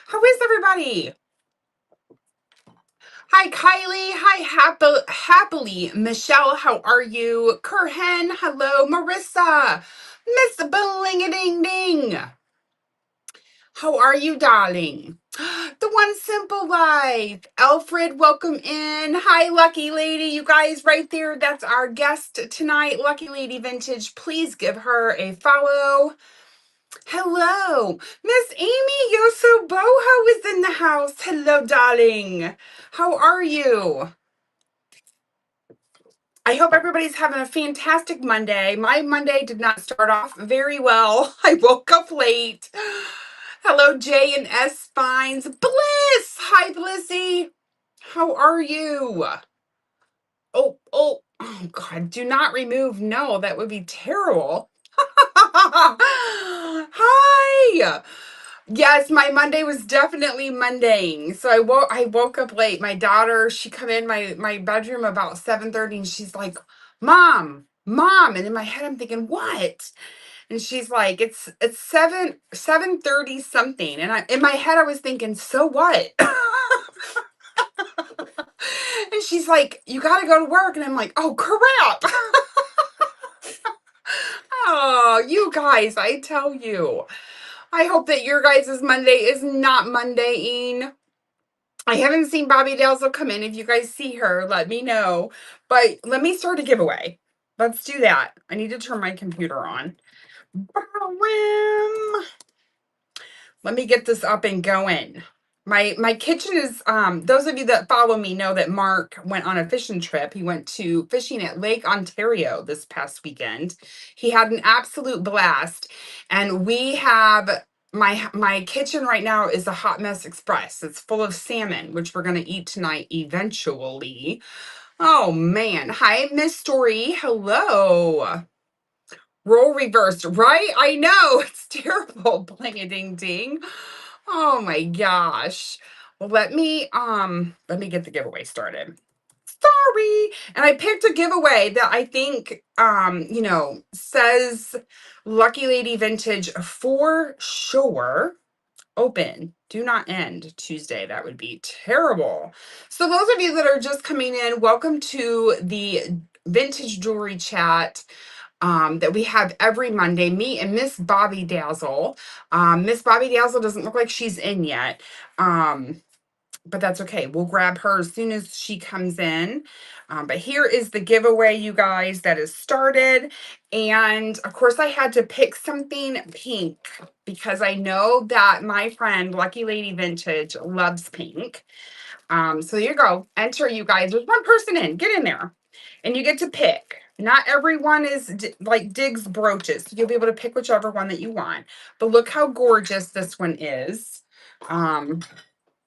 How is everybody? Hi, Kylie. Hi, happily. Michelle, how are you? Kurhan, hello. Marissa, Miss Bling Ding. How are you, darling? The One Simple Life. Alfred, welcome in. Hi, Lucky Lady. You guys, right there, that's our guest tonight, Lucky Lady Vintage. Please give her a follow. Hello, Miss Amy Yoso Boho is in the house. Hello, darling. How are you? I hope everybody's having a fantastic Monday. My Monday did not start off very well. I woke up late. Hello, J and S Fines. Bliss! Hi, Blissy. How are you? Oh, God, do not remove. No, that would be terrible. Hi. Yes, my Monday was definitely mundane. So I woke up late. My daughter, she come in my bedroom about 7:30 and she's like, Mom. And in my head I'm thinking, what? And she's like, it's 7:30 something. And I in my head I was thinking, so what? And she's like, you gotta go to work. And I'm like, oh crap. Oh, you guys, I tell you. I hope that your guys' Monday is not mundane. I haven't seen Bobby Dalzell come in. If you guys see her, let me know. But let me start a giveaway. Let's do that. I need to turn my computer on. Let me get this up and going. My kitchen is those of you that follow me know that Mark went on a fishing trip. He went to fishing at Lake Ontario this past weekend. He had an absolute blast, and we have my kitchen right now is a hot mess express. It's full of salmon, which we're going to eat tonight eventually. Oh man. Hi, Miss Story. Hello. Role reversed, right? I know. It's terrible. Bling a ding ding. Oh my gosh. Well, let me get the giveaway started. Sorry. And I picked a giveaway that I think says Lucky Lady Vintage for sure. Open, do not end Tuesday. That would be terrible. So those of you that are just coming in, welcome to the vintage jewelry chat that we have every Monday. Me and Miss Bobby Dazzle. Miss Bobby Dazzle doesn't look like she's in yet. But that's okay. We'll grab her as soon as she comes in. But here is the giveaway, you guys, that is started. And of course, I had to pick something pink because I know that my friend Lucky Lady Vintage loves pink. So here you go. Enter, you guys. There's one person in. Get in there. And you get to pick. Not everyone is like Diggs brooches. So you'll be able to pick whichever one that you want. But look how gorgeous this one is.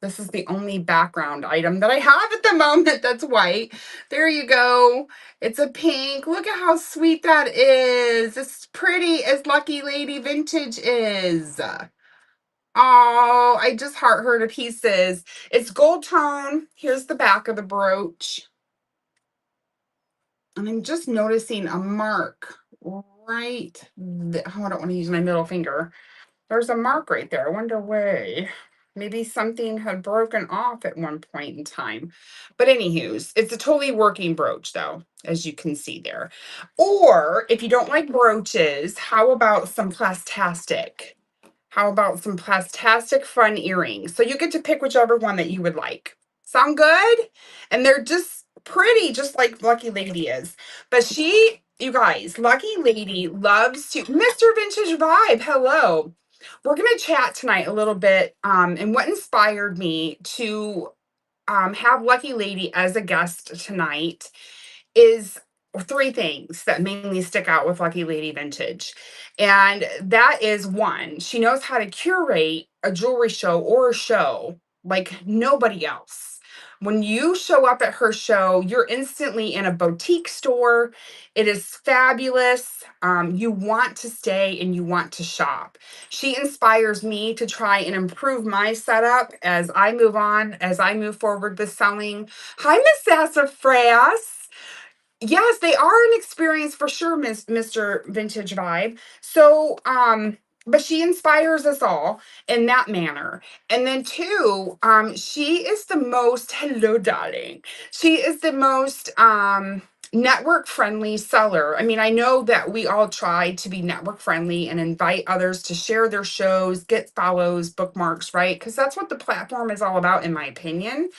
This is the only background item that I have at the moment that's white. There you go. It's a pink. Look at how sweet that is. It's pretty as Lucky Lady Vintage is. Oh, I just heart her to pieces. It's gold tone. Here's the back of the brooch. And I'm just noticing a mark right there. Oh, I don't want to use my middle finger. There's a mark right there. I wonder why. Maybe something had broken off at one point in time. But anywho's, it's a totally working brooch though, as you can see there. Or if you don't like brooches, how about some plastastic? How about some plastastic fun earrings? So you get to pick whichever one that you would like. Sound good? And they're just pretty, just like Lucky Lady is. But you guys, Lucky Lady loves to, Mr. Vintage Vibe, hello. We're going to chat tonight a little bit. And what inspired me to have Lucky Lady as a guest tonight is three things that mainly stick out with Lucky Lady Vintage. And that is one, she knows how to curate a jewelry show or a show like nobody else. When you show up at her show, you're instantly in a boutique store. It is fabulous. You want to stay and you want to shop. She inspires me to try and improve my setup as I move on, as I move forward with selling. Hi, Miss Sassafras. Yes, they are an experience for sure, Mr. Vintage Vibe. So, but she inspires us all in that manner. And then two, she is the most, hello darling, she is the most network friendly seller. I mean, I know that we all try to be network friendly and invite others to share their shows, get follows, bookmarks, right? Because that's what the platform is all about, in my opinion,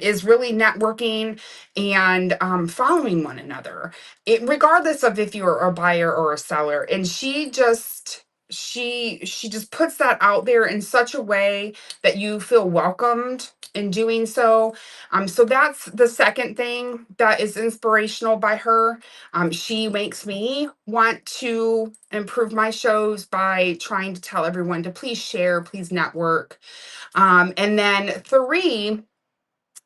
is really networking and following one another, regardless of if you're a buyer or a seller. And she just puts that out there in such a way that you feel welcomed in doing so. So that's the second thing that is inspirational by her. She makes me want to improve my shows by trying to tell everyone to please share, please network. And then three,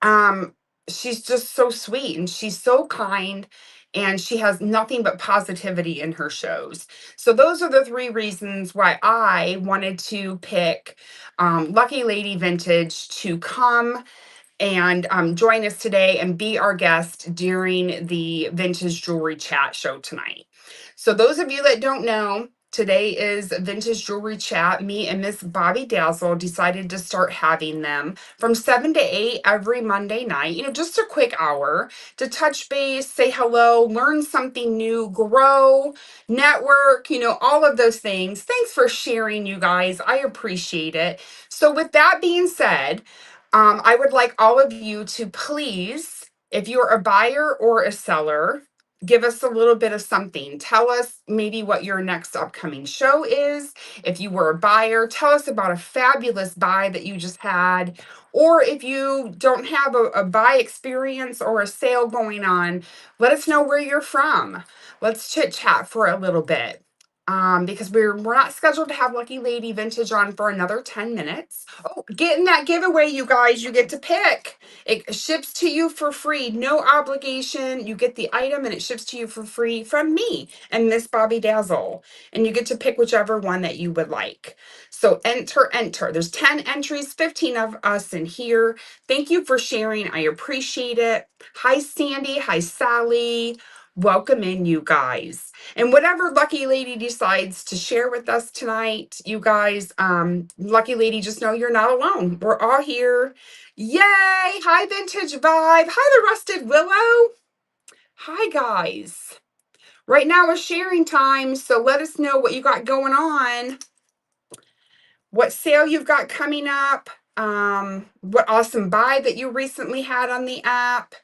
um she's just so sweet and she's so kind, and she has nothing but positivity in her shows. So those are the three reasons why I wanted to pick Lucky Lady Vintage to come and join us today and be our guest during the Vintage Jewelry Chat show tonight. So, those of you that don't know, today is Vintage Jewelry Chat. Me and Miss Bobby Dazzle decided to start having them from 7 to 8 every Monday night, just a quick hour to touch base, say hello, learn something new, grow, network, all of those things. Thanks for sharing, you guys. I appreciate it. So, with that being said, I would like all of you to please, if you're a buyer or a seller, give us a little bit of something. Tell us maybe what your next upcoming show is. If you were a buyer, tell us about a fabulous buy that you just had. Or if you don't have a buy experience or a sale going on, let us know where you're from. Let's chit chat for a little bit. Because we're not scheduled to have Lucky Lady Vintage on for another 10 minutes. Oh, getting that giveaway, you guys, you get to pick. It ships to you for free, no obligation. You get the item and it ships to you for free from me and Miss Bobby Dazzle. And you get to pick whichever one that you would like. So enter. There's 10 entries, 15 of us in here. Thank you for sharing. I appreciate it. Hi, Sandy. Hi, Sally. Welcome in, you guys. And whatever Lucky Lady decides to share with us tonight, you guys, Lucky Lady, just know you're not alone. We're all here. Yay! Hi, Vintage Vibe. Hi, the Rusted Willow. Hi, guys. Right now is sharing time, so let us know what you got going on, what sale you've got coming up, what awesome buy that you recently had on the app.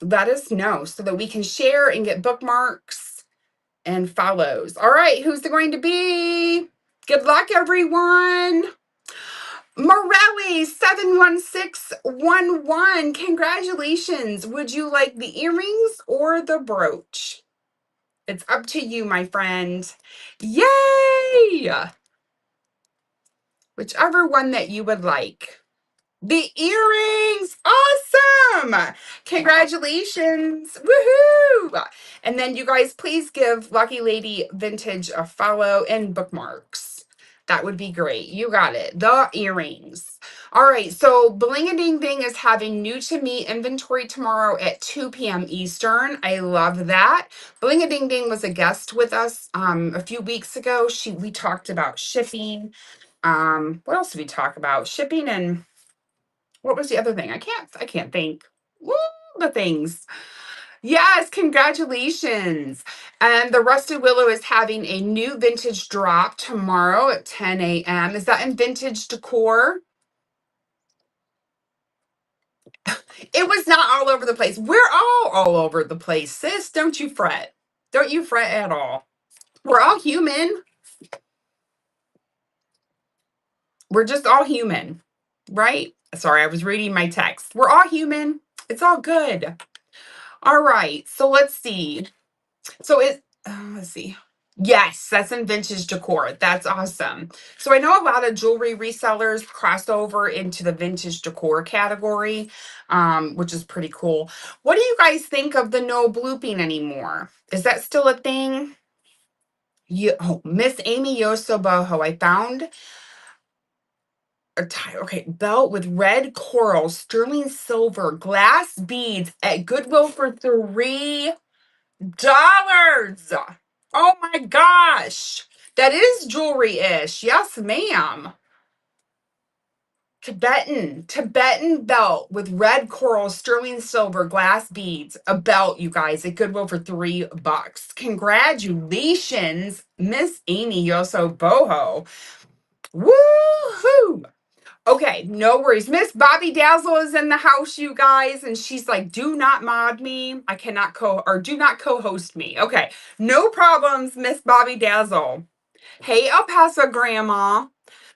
Let us know so that we can share and get bookmarks and follows. All right, who's it going to be? Good luck, everyone. Morelli 71611. Congratulations. Would you like the earrings or the brooch? It's up to you, my friend. Yay! Whichever one that you would like. The earrings! Awesome! Congratulations! Woohoo! And then you guys, please give Lucky Lady Vintage a follow and bookmarks. That would be great. You got it. The earrings. All right. So Bling a Ding Ding is having new to me inventory tomorrow at 2 p.m. Eastern. I love that. Bling a Ding Ding was a guest with us a few weeks ago. We talked about shipping. What else did we talk about? Shipping, and what was the other thing? I can't think. Woo, the things. Yes, congratulations. And the Rusted Willow is having a new vintage drop tomorrow at 10 a.m. Is that in Vintage Decor? It was not all over the place. We're all over the place, sis. Don't you fret. Don't you fret at all. We're all human. We're just all human, right? Sorry, I was reading my text. We're all human. It's all good. All right. So let's see. So let's see. Yes, that's in Vintage Decor. That's awesome. So I know a lot of jewelry resellers cross over into the Vintage Decor category, which is pretty cool. What do you guys think of the no blooping anymore? Is that still a thing? Miss Amy Yosoboho, I found okay, belt with red coral, sterling silver, glass beads at Goodwill for $3. Oh my gosh. That is jewelry-ish. Yes, ma'am. Tibetan belt with red coral, sterling silver, glass beads. A belt, you guys, at Goodwill for $3. Congratulations, Miss Amy Yoso Boho. Woo-hoo! Okay, no worries. Miss Bobby Dazzle is in the house, you guys, and she's like, do not mod me. I cannot do not co-host me. Okay, no problems, Miss Bobby Dazzle. Hey, El Paso Grandma.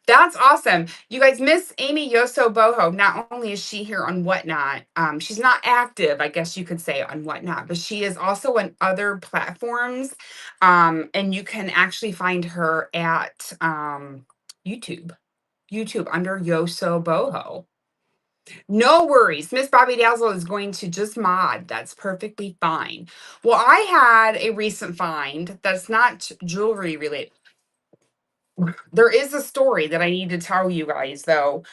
That's awesome. You guys, Miss Amy Yoso Boho, not only is she here on Whatnot, she's not active, I guess you could say, on Whatnot, but she is also on other platforms. And you can actually find her at YouTube. YouTube under Yoso Boho. No worries. Miss Bobby Dazzle is going to just mod. That's perfectly fine. Well, I had a recent find that's not jewelry related. There is a story that I need to tell you guys, though.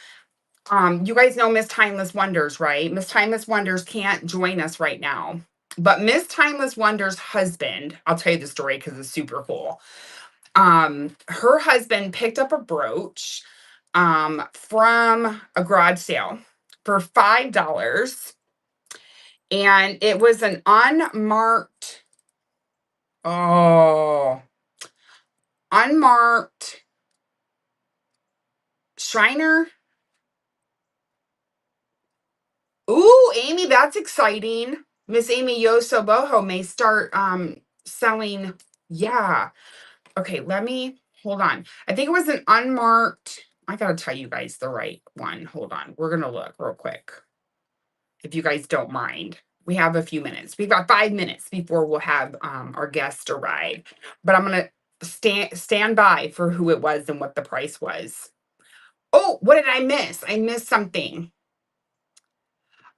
You guys know Miss Timeless Wonders, right? Miss Timeless Wonders can't join us right now. But Miss Timeless Wonders' husband, I'll tell you the story because it's super cool. Her husband picked up a brooch from a garage sale for $5. And it was an unmarked Shriner. Ooh, Amy, that's exciting. Miss Amy Yoso Boho may start selling. Yeah. Okay, let me hold on. I think it was an unmarked. I gotta tell you guys the right one. Hold on. We're gonna look real quick. If you guys don't mind. We have a few minutes. We've got 5 minutes before we'll have our guest arrive. But I'm gonna stand by for who it was and what the price was. Oh, what did I miss? I missed something.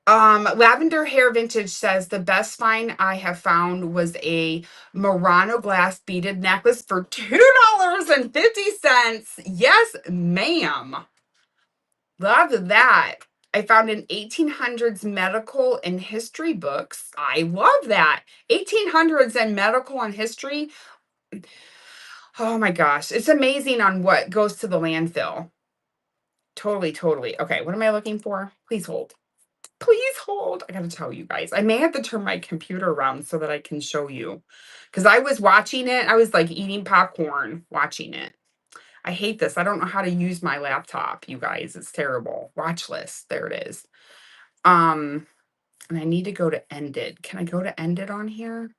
Lavender Hair Vintage says the best find I have found was a Murano glass beaded necklace for $2.50. Yes, ma'am. Love that. I found an 1800s medical and history books. I love that. 1800s and medical and history. Oh my gosh. It's amazing on what goes to the landfill. Totally, totally. Okay, what am I looking for? Please hold. Please hold. I gotta tell you guys. I may have to turn my computer around so that I can show you. Because I was watching it. I was like eating popcorn watching it. I hate this. I don't know how to use my laptop, you guys. It's terrible. Watch list. There it is. And I need to go to ended. Can I go to ended on here?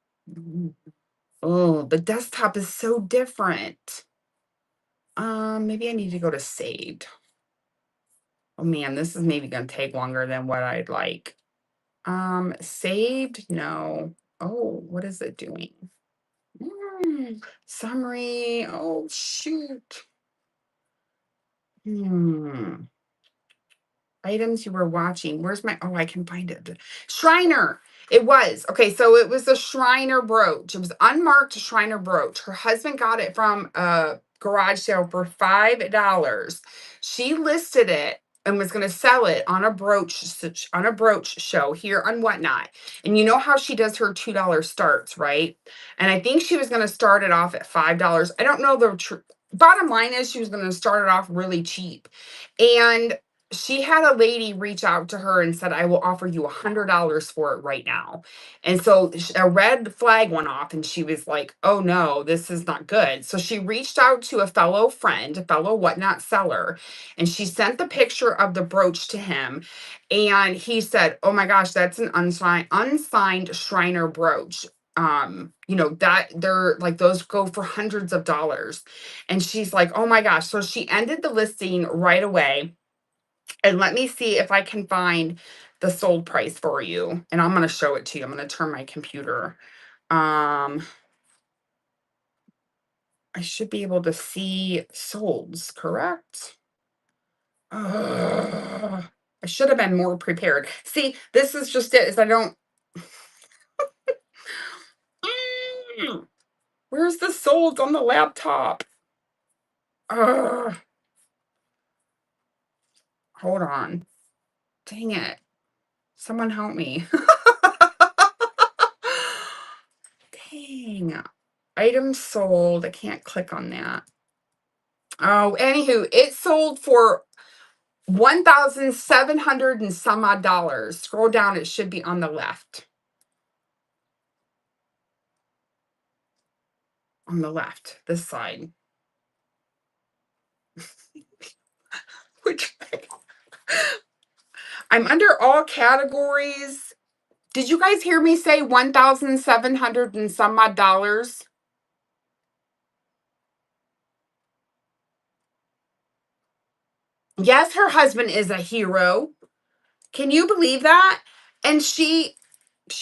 Oh, the desktop is so different. Maybe I need to go to saved. Oh man, this is maybe gonna take longer than what I'd like. Saved? No. Oh, what is it doing? Summary. Oh shoot. Hmm. Items you were watching. Where's my, oh, I can find it. Shriner. It was. Okay, so it was a Shriner brooch. It was unmarked Shriner brooch. Her husband got it from a garage sale for $5. She listed it and was going to sell it on a brooch show here on Whatnot. And you know how she does her $2 starts, right? And I think she was going to start it off at $5. I don't know the bottom line is she was going to start it off really cheap. And she had a lady reach out to her and said, I will offer you $100 for it right now. And so a red flag went off and she was like, oh no, this is not good. So she reached out to a fellow friend, a fellow Whatnot seller, and she sent the picture of the brooch to him. And he said, oh my gosh, that's an unsigned Shriner brooch. That they're like those go for hundreds of dollars. And she's like, oh my gosh. So she ended the listing right away. And let me see if I can find the sold price for you. And I'm going to show it to you. I'm going to turn my computer. I should be able to see solds, correct? I should have been more prepared. See, this is just it, is I don't. Where's the solds on the laptop? Ugh. Hold on. Dang it. Someone help me. Dang. Items sold. I can't click on that. Oh, anywho, it sold for 1,700 and some odd dollars. Scroll down, it should be on the left. On the left, this side. Which I'm under all categories. Did you guys hear me say 1,700 and some odd dollars? Yes, her husband is a hero. Can you believe that? And she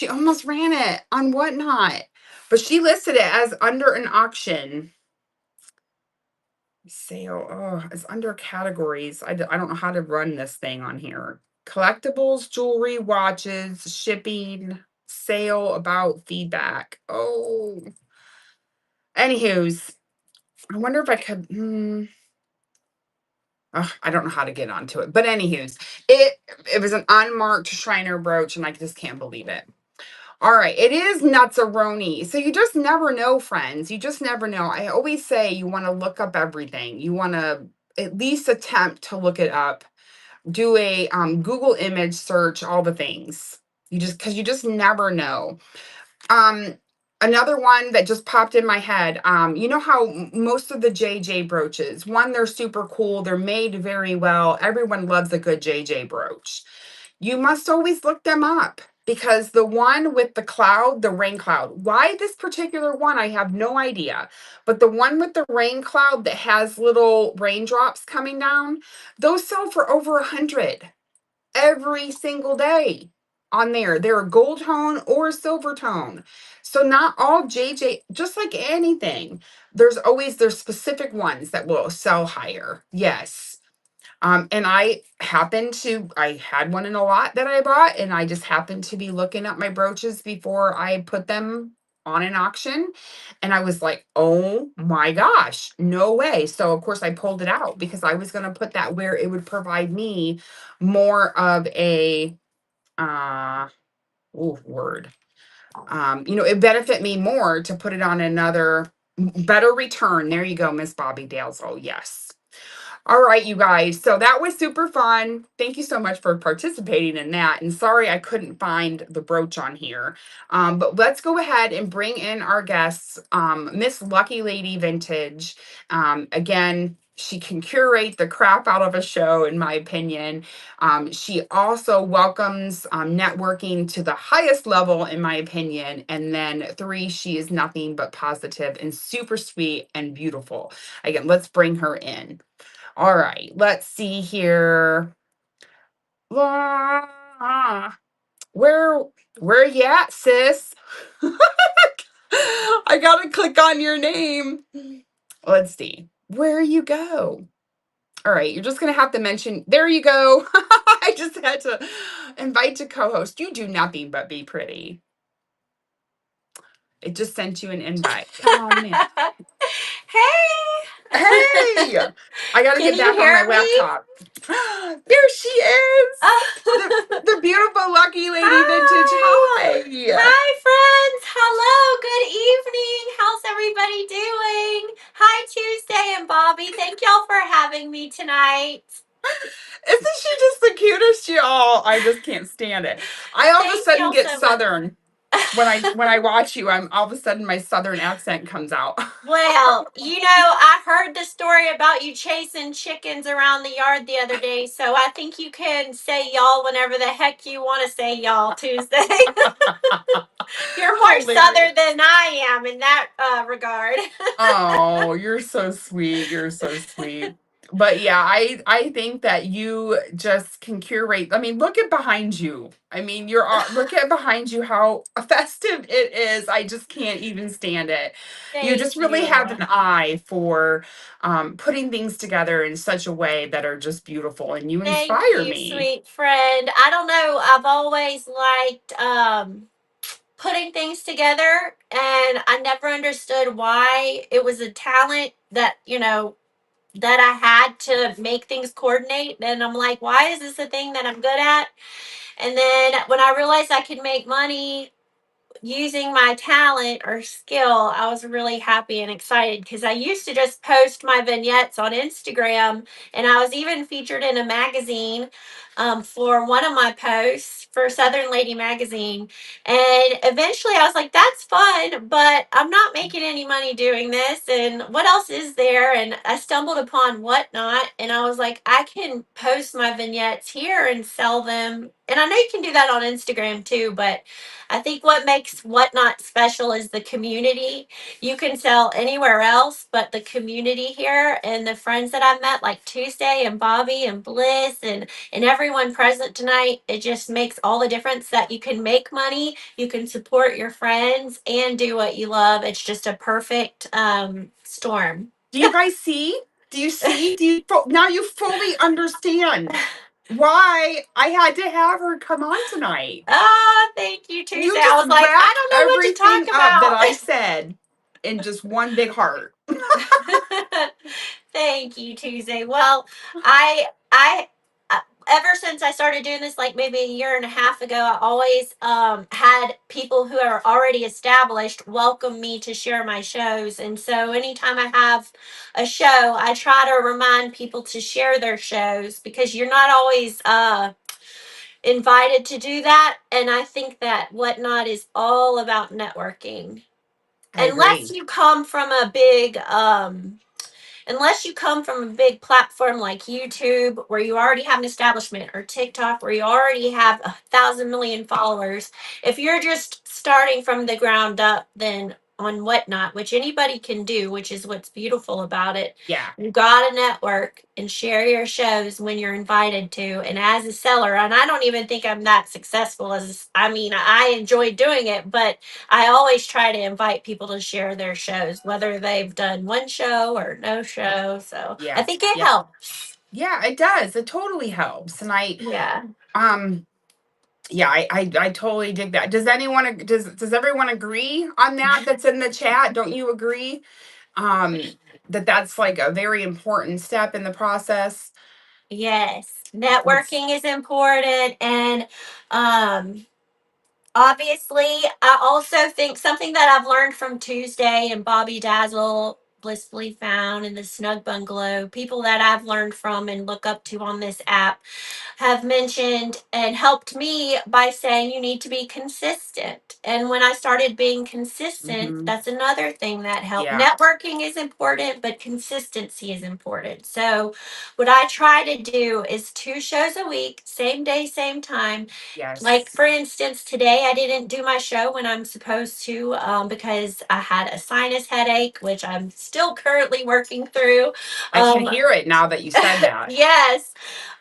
almost ran it on Whatnot, but she listed it as under an auction. Sale. Oh, it's under categories. I don't know how to run this thing on here. Collectibles, jewelry, watches, shipping, sale, about, feedback. Oh. Anywho's, I wonder if I could. I don't know how to get onto it, but anywho's, it was an unmarked Shriner brooch, and I just can't believe it. All right, it is Nutsaroni. So you just never know, friends. You just never know. I always say you want to look up everything. You want to at least attempt to look it up. Do a Google image search, all the things. Because you just never know. Um, Another one that just popped in my head. You know how most of the JJ brooches, one, they're super cool. They're made very well. Everyone loves a good JJ brooch. You must always look them up because the one with the cloud, the rain cloud, why this particular one, I have no idea. But the one with the rain cloud that has little raindrops coming down, those sell for over 100 every single day on there. They're a gold tone or a silver tone. So not all JJ, just like anything, there's specific ones that will sell higher. Yes. And I had one in a lot that I bought, and I just happened to be looking at my brooches before I put them on an auction. And I was like, oh my gosh, no way. So, of course, I pulled it out because I was going to put that where it would provide me more of a, word. It benefit me more to put it on another better return. There you go, Miss Bobby Dales. Oh, yes. All right, you guys. So that was super fun. Thank you so much for participating in that. And sorry I couldn't find the brooch on here. But let's go ahead and bring in our guests, Miss Lucky Lady Vintage. Again, she can curate the crap out of a show, in my opinion. She also welcomes networking to the highest level, in my opinion. And then 3, she is nothing but positive and super sweet and beautiful. Again, let's bring her in. All right, let's see here. Ah, where you at, sis? I gotta click on your name. Let's see. Where you go? All right, you're just gonna have to mention. There you go. I just had to invite to co-host. You do nothing but be pretty. It just sent you an invite. Come on in. Hey! Hey! I gotta Can get you back on hear my me? laptop. There she is! The beautiful Lucky Lady Vintage. Hi! Hi! Hi, friends! Hello, good evening! How's everybody doing? Hi, Tuesday and Bobby. Thank y'all for having me tonight. Isn't she just the cutest? I just can't stand it. I all of a Thank sudden y'all get so much. Southern. When I watch you, I'm all of a sudden my Southern accent comes out. Well, I heard the story about you chasing chickens around the yard the other day, so I think you can say y'all whenever the heck you want to say y'all, Tuesday. You're more Hilarious. Southern than I am in that regard. Oh, you're so sweet. You're so sweet. But yeah, I think that you just can curate. I mean, look at behind you. I mean, look at behind you how festive it is. I just can't even stand it. You just Thank really have you. an eye for putting things together in such a way that are just beautiful, and you Thank inspire you, me. sweet friend. I don't know. I've always liked putting things together, and I never understood why it was a talent that I had to make things coordinate. And I'm like, why is this a thing that I'm good at? And then when I realized I could make money using my talent or skill, I was really happy and excited because I used to just post my vignettes on Instagram, and I was even featured in a magazine for one of my posts for Southern Lady magazine. And eventually I was like, that's fun, but I'm not making any money doing this. And what else is there? And I stumbled upon Whatnot, and I was like, I can post my vignettes here and sell them. And I know you can do that on Instagram too, but I think what makes Whatnot special is the community. You can sell anywhere else, but the community here and the friends that I've met, like Tuesday and Bobby and Bliss and everyone present tonight, it just makes all the difference that you can make money, you can support your friends, and do what you love. It's just a perfect storm. Do you guys see? Do you see? Now you fully understand why I had to have her come on tonight. Ah, thank you, Tuesday. You I just was like, wrapped I don't everything up that know what I to said in just one big heart. talk about. Thank you, Tuesday. Well, I ever since I started doing this, like maybe a year and a half ago, I always had people who are already established welcome me to share my shows. And so anytime I have a show, I try to remind people to share their shows because you're not always invited to do that. And I think that Whatnot is all about networking. I Unless agree. you come from a big unless you come from a big platform like YouTube where you already have an establishment, or TikTok where you already have 1,000 million followers. If you're just starting from the ground up, then on Whatnot, which anybody can do, which is what's beautiful about it, Yeah. you got to network and share your shows when you're invited to. And as a seller, and I don't even think I'm that successful as, I mean, I enjoy doing it, but I always try to invite people to share their shows, whether they've done one show or no show. So I Yeah. think it Yeah. helps. Yeah, it does. It totally helps. And Yeah. um yeah, I totally dig that. Does everyone agree on that that's in the chat? Don't you agree? Um that that's like a very important step in the process. Yes. That's Networking is important. And um, obviously, I also think something that I've learned from Tuesday and Bobby Dazzle, Blissfully Found, and the Snug Bungalow, people that I've learned from and look up to on this app, have mentioned and helped me by saying you need to be consistent. And when I started being consistent, mhm. that's another thing that helped. Yeah. Networking is important, but consistency is important. So, what I try to do is 2 shows a week, same day, same time. Like, Yes. for instance, today I didn't do my show when I'm supposed to because I had a sinus headache, which I'm still currently working through. I can Um, hear it now that you said that. yes,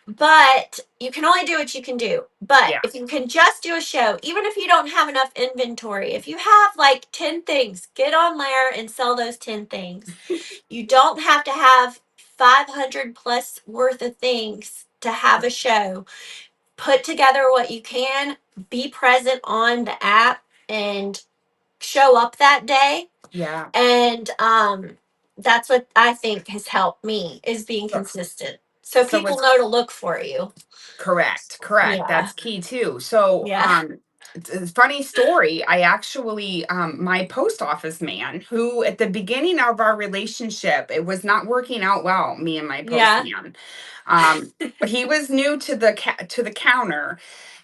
but you can only do what you can do. But Yeah. if you can just do a show, even if you don't have enough inventory, if you have like 10 things, get on there and sell those 10 things. You don't have to have 500 plus worth of things to have a show. Put together what you can, be present on the app, and show up that day. Yeah. And that's what I think has helped me, is being So consistent. So so people it's know to look for you. correct. Yeah. That's key too. So Yeah. it's a funny story. I actually my post office man, who at the beginning of our relationship, it was not working out well, me and my Yeah. postman. He was new to to the counter,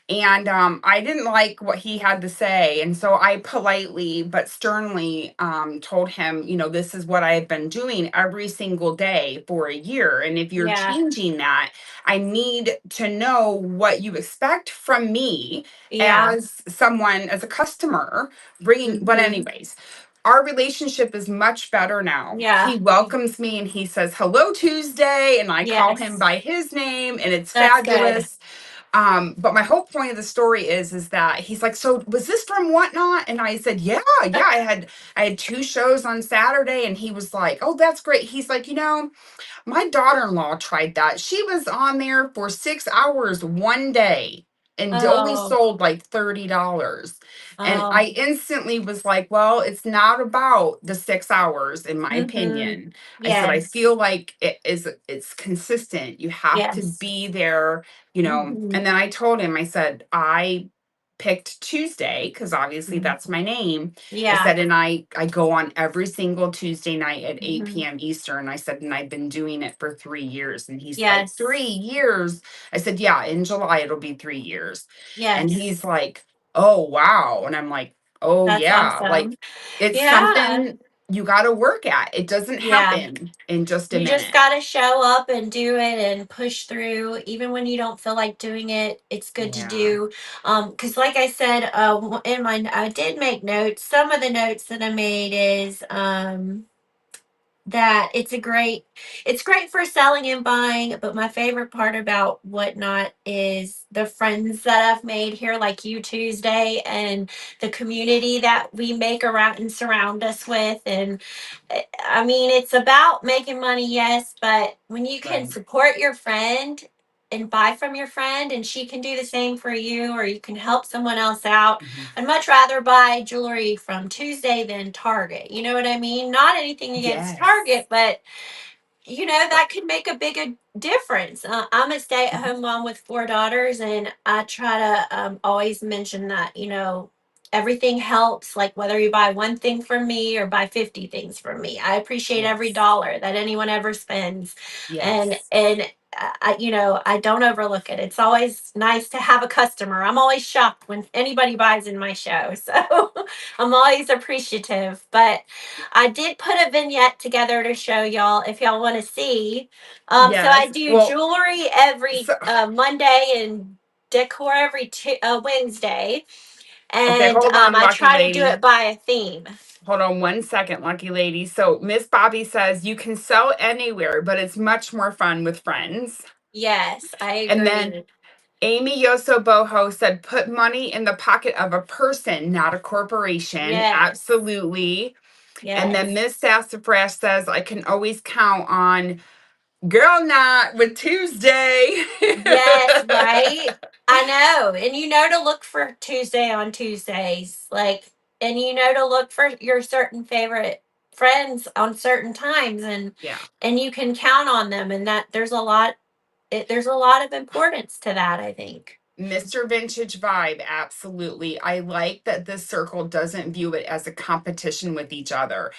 and I didn't like what he had to say, and so I politely but sternly told him, you know, this is what I've been doing every single day for a year, and if you're Yeah. changing that, I need to know what you expect from me Yeah. as someone, as a customer, bringing. But Hmm. anyways, our relationship is much better now. Yeah. He welcomes me and he says hello Tuesday, and I call him Yes. by his name, and it's That's good. fabulous. But my whole point of the story is that he's like, so was this from Whatnot? And I said, yeah, I had 2 shows on Saturday, and he was like, oh, that's great. He's like, you know, my daughter-in-law tried that. She was on there for 6 hours one day and only Oh. sold like $30. And Oh. I instantly was like, well, it's not about the 6 hours, in my Hmm. opinion. I said, I Yes. feel like it's consistent. You have to Yes. be there, you know. Hmm. And then I told him, I said, I picked Tuesday because obviously Mhm. that's my name. I Yeah. said, and I go on every single Tuesday night at 8 Mhm. p.m. Eastern. I said, and I've been doing it for 3 years. And he's like, Yes. 3 years. I said, yeah, in July it'll be 3 years. And he's Yes. like, oh wow. And I'm like, oh That's yeah, awesome. like it's Yeah. something you got to work at. It doesn't Yeah. happen in just a You just minute. got to show up and do it and push through even when you don't feel like doing it. It's good to Yeah. do. Cuz like I said, in my I did make notes. Some of the notes that I made is that it's great for selling and buying, but my favorite part about Whatnot is the friends that I've made here, like you Tuesday, and the community that we make around and surround us with. And I mean, it's about making money, yes, but when you can Right. support your friend and buy from your friend and she can do the same for you, or you can help someone else out, Mhm. I'd much rather buy jewelry from Tuesday than Target. You know what I mean? Not anything against Yes. Target, but Right. that could make a big difference. I'm a stay at Mhm. home mom with four daughters, and I try to always mention that, everything helps. Like whether you buy one thing from me or buy 50 things from me, I appreciate every Yes. dollar that anyone ever spends. And, Yes. I don't overlook it. It's always nice to have a customer. I'm always shocked when anybody buys in my show. So I'm always appreciative. But I did put a vignette together to show y'all if y'all want to see. So I Yes. do Well, jewelry every so Monday and decor every Wednesday, okay, and hold on, I lucky try to do lady. it by a theme. Hold on 1 second, lucky lady. So Miss Bobby says you can sell anywhere, but it's much more fun with friends. Yes, I And then agree. Amy Yoso Boho said, put money in the pocket of a person, not a corporation. Yes, Absolutely. And then yes, Miss Sassafras says, I can always count on girl night with Tuesday. yes, right. I know, and to look for Tuesday on Tuesdays, and to look for your certain favorite friends on certain times, Yeah. and you can count on them, and that there's a lot of importance to that, I think. Mr. Vintage Vibe, absolutely. I like that this circle doesn't view it as a competition with each other.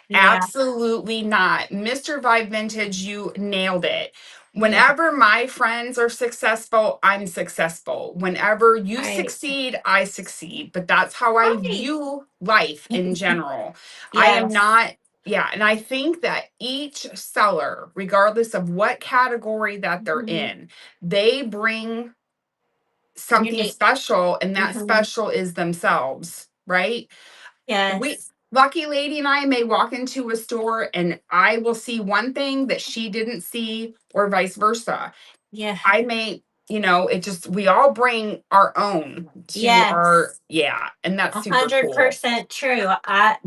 Yeah, Absolutely not. Mr. Vibe Vintage, you nailed it. yeah, Whenever my friends are successful, I'm successful. Whenever you right, succeed, I succeed. But that's how I right. view life in general. I am Yes, not, yeah. And I think that each seller, regardless of what category that they're mhm, in, they bring something unique. special, and that Hmm. special is themselves, right? We Yes, Lucky lady and I may walk into a store and I will see one thing that she didn't see, or vice versa. yeah, I may, it just, we all bring our own to our, yes. yeah, and that's A super hundred cool. percent true. I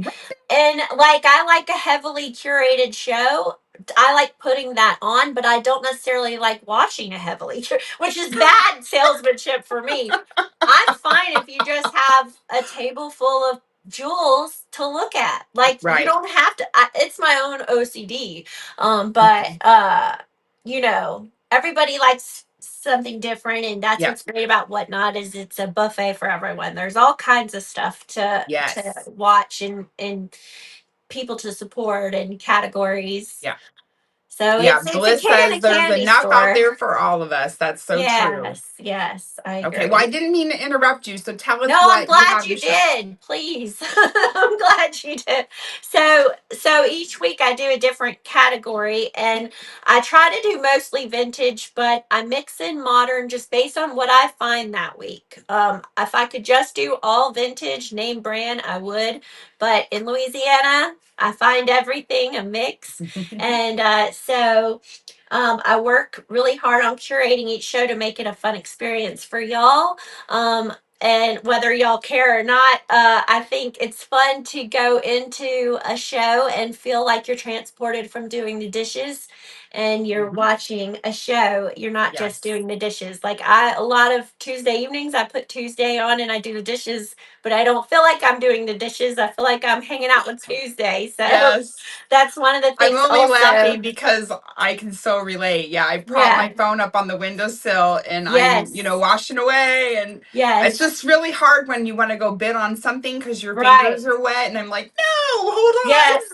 like a heavily curated show. I like putting that on, but I don't necessarily like watching a which is bad salesmanship for me. I'm fine if you just have a table full of jewels to look at. Like you Right. don't have to. It's my own OCD. But Mhm. everybody likes something different, and that's Yeah. what's great about Whatnot is it's a buffet for everyone. There's all kinds of stuff to Yes. watch and people to support and categories. Yeah. So Yeah. it's a Bliss kid in says a there's candy enough out store. there for all of us. That's so true. Yes, yes, I Okay. Well, agree. I didn't mean to interrupt you. So tell us No, I'm what you glad have to you show. did. Please. I'm glad you did. So each week I do a different category and I try to do mostly vintage, but I mix in modern just based on what I find that week. If I could just do all vintage name brand, I would, but in Louisiana, I find everything a mix. And I work really hard on curating each show to make it a fun experience for y'all. Um, and whether y'all care or not, I think it's fun to go into a show and feel like you're transported from doing the dishes and you're Mhm. watching a show. You're not just Yes. doing the dishes. Like a lot of Tuesday evenings, I put Tuesday on and I do the dishes, but I don't feel like I'm doing the dishes. I feel like I'm hanging out with Tuesday. So Yes. that's one of the I'm things only also. laughing because I can so relate. Yeah, I prop Yeah. my phone up on the windowsill and I'm, Yes. washing away. And it's Yes. just really hard when you want to go bid on something because your Right. fingers are wet. And I'm like, no, hold on. Yes.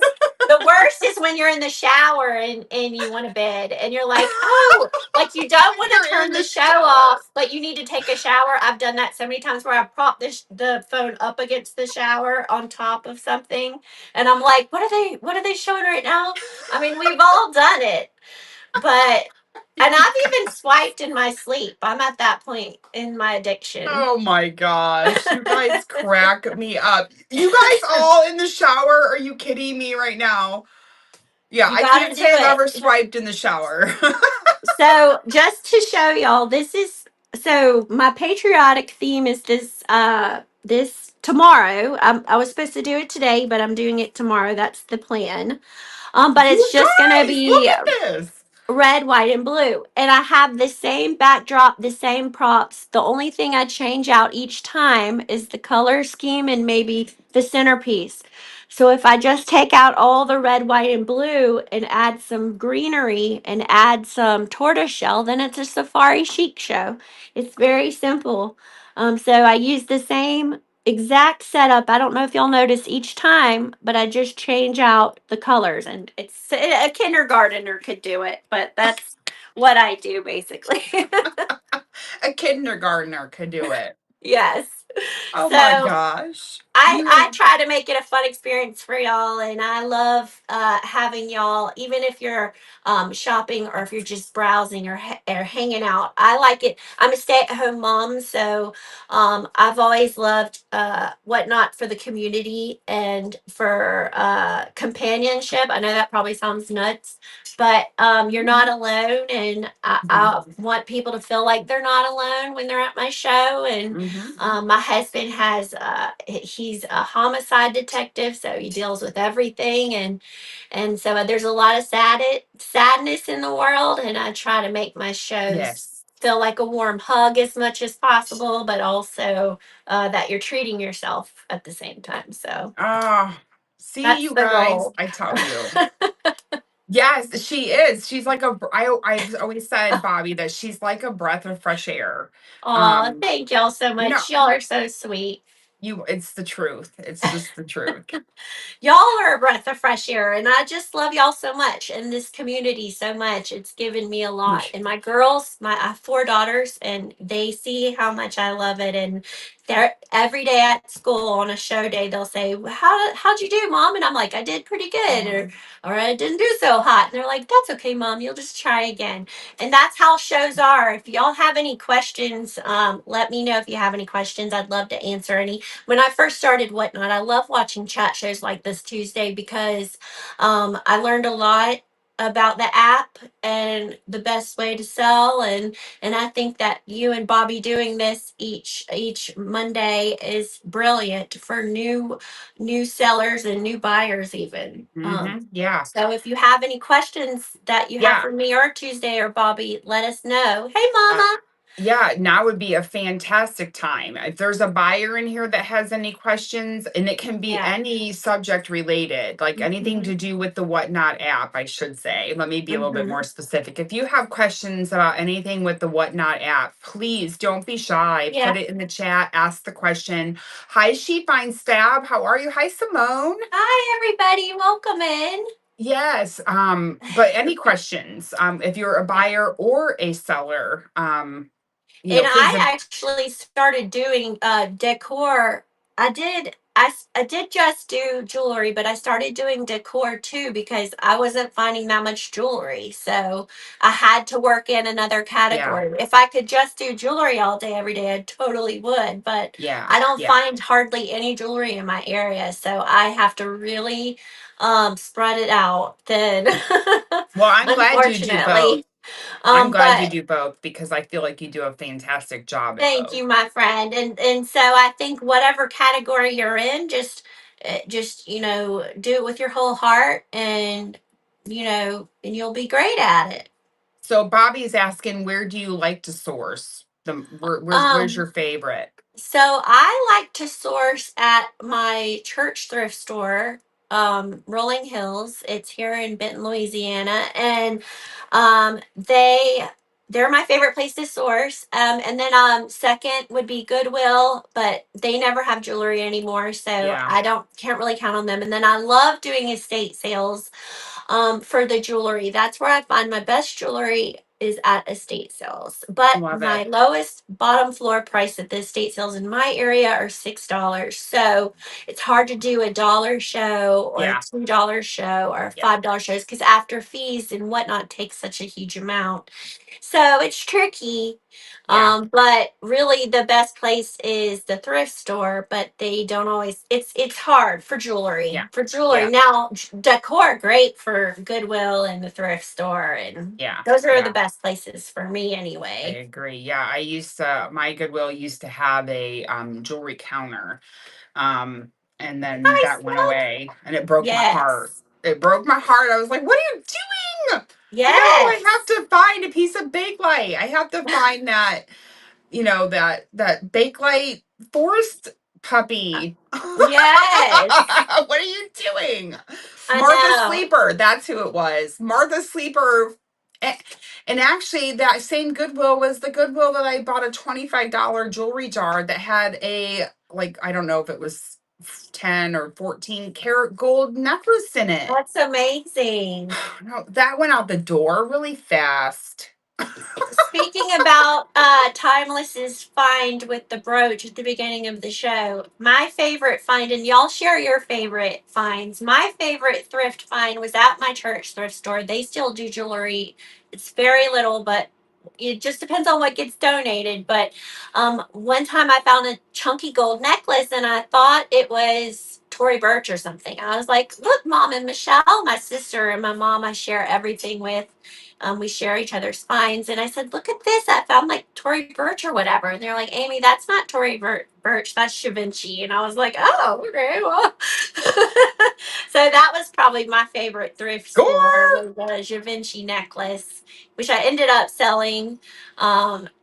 The worst is when you're in the shower and you want to bed and you're like, oh, like you don't want to You're in turn the the show shower. off, but you need to take a shower. I've done that so many times where I prop the phone up against the shower on top of something. And I'm like, what are they showing right now? I mean, we've all done it, but, and I've even swiped in my sleep. I'm at that point in my addiction. Oh my gosh. You guys crack me up. You guys all in the shower? Are you kidding me right now? Yeah, You I got to can't do say I've it. ever swiped in the shower. So just to show y'all, this is so my patriotic theme is this tomorrow. I was supposed to do it today, but I'm doing it tomorrow. That's the plan. But You it's just gonna guys, look be at this. red, white, and blue. And I have the same backdrop, the same props. The only thing I change out each time is the color scheme and maybe the centerpiece. So if I just take out all the red, white, and blue and add some greenery and add some tortoiseshell, then it's a safari chic show. It's very simple. So I use the same exact setup. I don't know if y'all notice each time, but I just change out the colors, and it's a kindergartner could do it, but that's what I do basically. A kindergartner could do it. Yes. Oh my So gosh. I try to make it a fun experience for y'all, and I love having y'all, even if you're shopping or if you're just browsing or hanging out. I like it. I'm a stay-at-home mom, so I've always loved Whatnot for the community and for companionship. I know that probably sounds nuts, but you're not alone, and I want people to feel like they're not alone when they're at my show. And Mm-hmm. my husband has he's a homicide detective, so he deals with everything, and so there's a lot of sadness in the world, and I try to make my shows Yes. feel like a warm hug as much as possible, but also that you're treating yourself at the same time. So Ah, see that's you the guys, goal. I tell you. Yes, she is. She's like I've always said, Bobby, that she's like a breath of fresh air. Oh, Um, thank y'all so you know, much. Y'all are so sweet. it's the truth. It's just the truth. Y'all are a breath of fresh air, and I just love y'all so much and this community so much. It's given me a lot. And my girls, I have 4 daughters, and they see how much I love it. And they're every day at school on a show day, they'll say, how'd you do, Mom?" And I'm like, "I did pretty good," or "I didn't do so hot." And they're like, "That's okay, Mom. You'll just try again." And that's how shows are. If y'all have any questions, let me know if you have any questions. I'd love to answer any. When I first started Whatnot, I love watching chat shows like this Tuesday because I learned a lot about the app and the best way to sell, and I think that you and Bobby doing this each Monday is brilliant for new sellers and new buyers even. Yeah. So if you have any questions that you have Yeah. for me or Tuesday or Bobby, let us know. Hey, Uh, Mama. yeah, now would be a fantastic time. If there's a buyer in here that has any questions, and it can be Yeah. any subject related, like anything Hmm. to do with the Whatnot app, I should say. Let me be a little bit more Hmm. specific. If you have questions about anything with the Whatnot app, please don't be shy. Put Yeah. it in the chat, ask the question. Hi, She Finds Stab. How are you? Hi, Simone. Hi, everybody. Welcome in. Yes, but any questions, if you're a Yeah. buyer or a seller, And please. I actually started doing decor. I did just do jewelry, but I started doing decor too because I wasn't finding that much jewelry. So I had to work in another Yeah, category. If I could just do jewelry all day, every day, I totally would. But yeah, I don't yeah. find hardly any jewelry in my area. So I have to really spread it out then, Well, I'm glad you do both. unfortunately. I'm glad you But do both because I feel like you do a fantastic job at thank both. you, my friend. And so I think whatever category you're in, just do it with your whole heart and and you'll be great at it. So Bobby's asking, where do you like to source? Where's Um, your favorite? So I like to source at my church thrift store, Rolling Hills. It's here in Benton, Louisiana, and they're my favorite place to source. And then second would be Goodwill, but they never have jewelry anymore, so Yeah, I don't can't really count on them. And then I love doing estate sales for the jewelry. That's where I find my best jewelry is at estate sales. But love my it. lowest bottom floor price at the estate sales in my area are $6. So it's hard to do a dollar show or a Yeah, $2 show or yeah, $5 shows because after fees and whatnot it takes such a huge amount. So it's tricky. yeah, But really the best place is the thrift store, but they don't always it's hard for jewelry. yeah, For jewelry. yeah, Now decor great for Goodwill and the thrift store and yeah, those are the yeah. best places for me I anyway. agree. Yeah, my Goodwill used to have a jewelry counter. Um, and then Nice that went look. away and it broke my heart. Yes. It broke my heart. I was like, what are you doing? No, I have Yes. to find a piece of Bakelite. I have to find that, that Bakelite forest puppy. Yes. What are you doing? I Martha know. Sleeper, that's who it was. Martha Sleeper. A- And actually, that same Goodwill was the Goodwill that I bought a $25 jewelry jar that had like, I don't know if it was 10 or 14 karat gold necklace in it. That's amazing. No, that went out the door really fast. Speaking about Timeless's find with the brooch at the beginning of the show, my favorite find, and y'all share your favorite finds. My favorite thrift find was at my church thrift store. They still do jewelry. It's very little, but it just depends on what gets donated. But one time I found a chunky gold necklace and I thought it was Tory Burch or something. I was like, look, Mom and Michelle, my sister and my mom, I share everything with. We share each other's finds. And I said, look at this. I found like Tory Burch or whatever. And they're like, Amy, that's not Birch. That's Da Vinci. And I was like, oh, okay. Well. So that was probably my favorite thrift store Gore! was the Da Vinci necklace, which I ended up selling.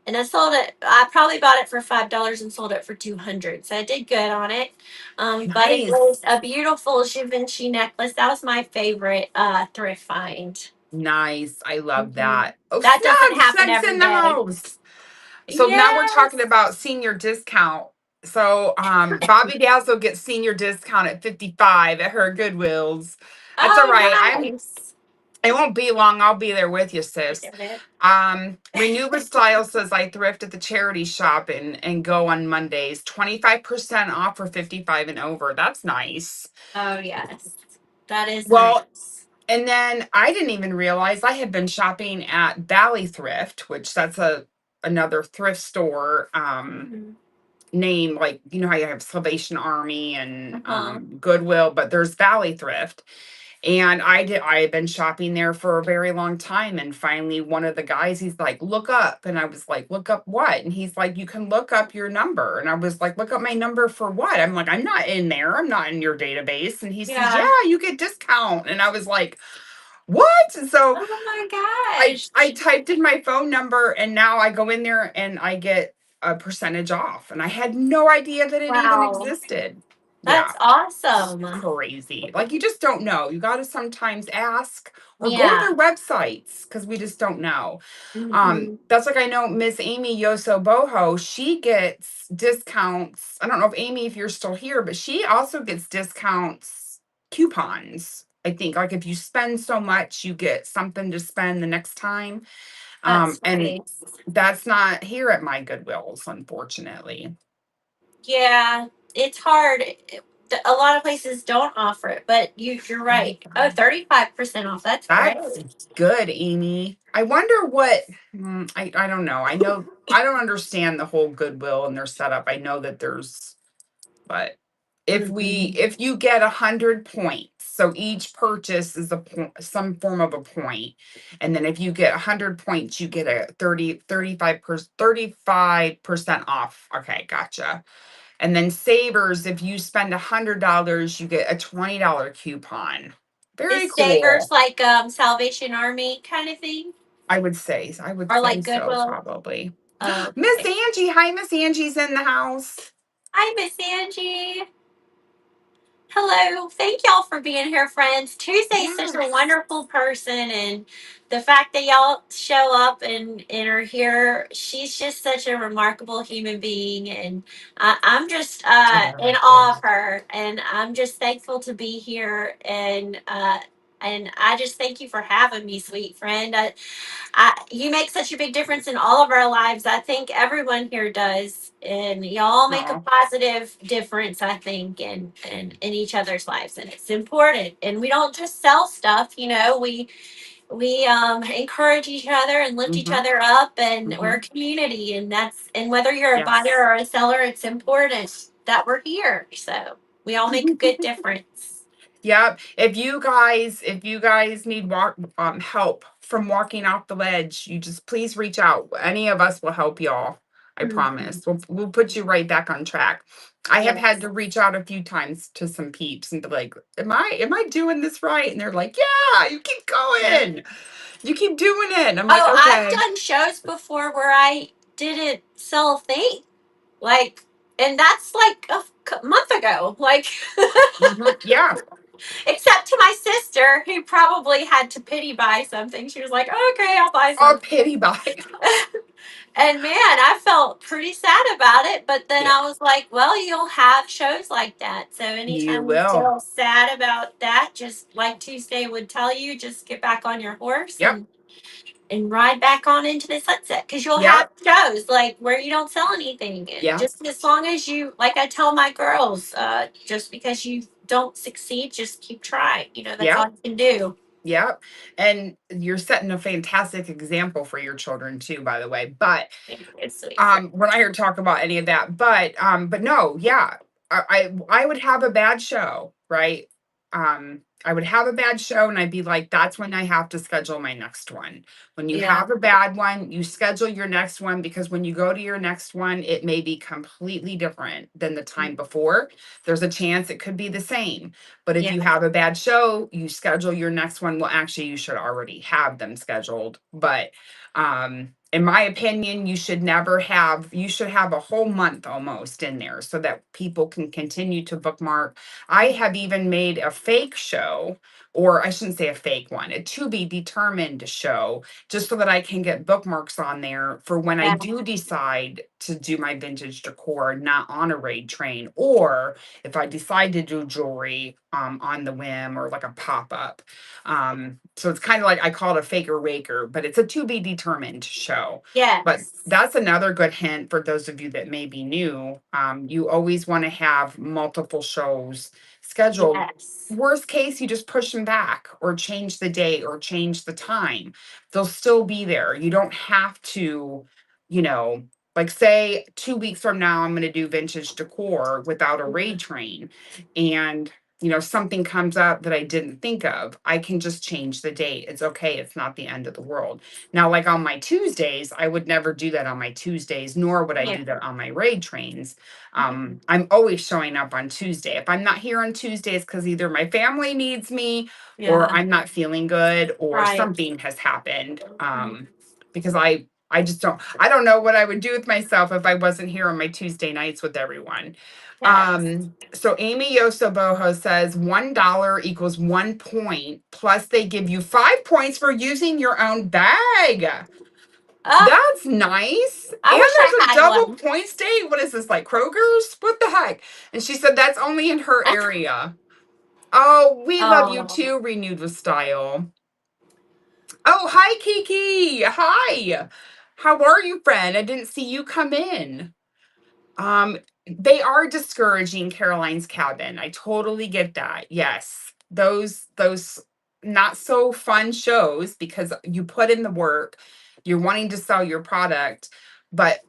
And I sold it. I probably bought it for $5 and sold it for 200. So I did good on it. But it Nice. was a beautiful Da Vinci necklace. That was my favorite thrift find. Nice. I love Mhm. that. Oh, That doesn't snap. happen Snug's every in the day. house. So now we're talking Yes. about senior discount. So Bobby Dazzle gets senior discount at 55 at her Goodwills. That's all Oh, right. nice. It won't be long. I'll be there with you, I sis. did it. Renewa Style says I thrift at the charity shop and go on Mondays. 25% off for 55 and over. That's nice. Oh, yes. That is Well, nice. and then I didn't even realize I had been shopping at Valley Thrift, which that's another thrift store Mhm. name, like how you have Salvation Army and Uh-huh. Goodwill, but there's Valley Thrift. And I had been shopping there for a very long time. And finally one of the guys, he's like, look up. And I was like, look up what? And he's like, you can look up your number. And I was like, look up my number for what? I'm like, I'm not in there. I'm not in your database. And he says, yeah, Yeah. you get discount. And I was like, what? And so Oh my I gosh. typed in my phone number and now I go in there and I get a percentage off. And I had no idea that it even Wow. existed. Yeah, That's awesome. crazy. Like you just don't know. You got to sometimes ask or go to Yeah. their websites because we just don't know. Hmm. That's like I know Miss Amy Yoso Boho, she gets discounts. I don't know if Amy, if you're still here, but she also gets discounts, coupons. I think like if you spend so much, you get something to spend the next time. That's And nice. that's not here at my Goodwills, unfortunately. Yeah. It's hard. A lot of places don't offer it, but you're right. Oh, 35% off. That's great. That's good, Amy. I wonder what I don't know. I know I don't understand the whole Goodwill and their setup. I know that there's but Hmm. if you get 100 points, so each purchase is a point, some form of a point, and then if you get 100 points, you get a 35% off. Okay, gotcha. And then savers, if you spend $100, you get a $20 coupon. Very Is Savers cool. like Salvation Army kind of thing? I would Or say like so, Goodwill? probably. Miss Okay. Angie, hi, Miss Angie's in the house. Hi, Miss Angie. Hello. Thank y'all for being here, friends. Tuesday's such a Yes. wonderful person, and the fact that y'all show up and are here, she's just such a remarkable human being, and I'm just in awe of her, and I'm just thankful to be here, and I just thank you for having me, sweet friend. You make such a big difference in all of our lives. I think everyone here does, and y'all make a Oh, positive difference. I think in each other's lives, and it's important. And we don't just sell stuff. We encourage each other and lift each mm-hmm, other up, and we're mm-hmm. a community. And whether you're a buyer Yes. or a seller, it's important that we're here. So we all make a good difference. Yep. If you guys need help from walking off the ledge, you just please reach out. Any of us will help y'all. I Mhm. promise. We'll put you right back on track. I have had Yes. to reach out a few times to some peeps and be like, am I doing this right? And they're like, yeah, you keep Yeah. going. You keep doing it. And I'm like, Oh, I've okay. done shows before where I didn't sell a thing. Like, and that's like a month ago. Like, Yeah. except to my sister, who probably had to pity buy something. She was like, okay, I'll buy Oh, something. pity buy. And man, I felt pretty sad about it. But then Yeah. I was like, well, you'll have shows like that. So You anytime you will. feel sad about that, just like Tuesday would tell you, just get back on your horse Yep. and ride back on into the sunset, because you'll have Yep. shows like where you don't sell anything, and Yeah. just as long as you, like I tell my girls, just because you don't succeed, just keep trying, that's all Yep. you can do. Yep. And you're setting a fantastic example for your children too, by the way. But It's sweet friend. we're not here to talk about any of that. But no, yeah. I would have a bad show, right? I would have a bad show and I'd be like, that's when I have to schedule my next one. When you Yeah. have a bad one, you schedule your next one, because when you go to your next one, it may be completely different than the time before. There's a chance it could be the same. But if Yeah. you have a bad show, you schedule your next one. Well, actually, you should already have them scheduled. But in my opinion, you should have a whole month almost in there so that people can continue to bookmark. I have even made a fake show, or I shouldn't say a fake one, a to be determined show, just so that I can get bookmarks on there for when I Yeah. do decide to do my vintage decor, not on a raid train, or if I decide to do jewelry on the whim or like a pop-up. So it's kind of like, I call it a faker waker, but it's a to be determined show. But Yes. that's another good hint for those of you that may be new. You always want to have multiple shows scheduled. Yes. Worst case, you just push them back or change the date or change the time. They'll still be there. You don't have to, you know, like say 2 weeks from now, I'm going to do vintage decor without a raid train. And something comes up that I didn't think of, I can just change the date. It's okay. It's not the end of the world. Now, like on my Tuesdays, I would never do that on my Tuesdays, nor would I Yeah. do that on my raid trains. Mhm. I'm always showing up on Tuesday. If I'm not here on Tuesdays, because either my family needs me or Yeah. I'm not feeling good or Right. something has happened. Mhm. Because I don't know what I would do with myself if I wasn't here on my Tuesday nights with everyone. Yes. So Amy Yosoboho says $1 equals 1 point, plus they give you 5 points for using your own bag. Oh, That's nice. I And wish I there's a had double one. points day. What is this, like Kroger's? What the heck? And she said that's only in her area. Oh, we love you Oh. too, Renewed with Style. Oh, hi, Kiki. Hi. How are you, friend? I didn't see you come in. Um, they are discouraging Caroline's Cabin. I totally get that. Yes. Those not so fun shows because you put in the work, you're wanting to sell your product, but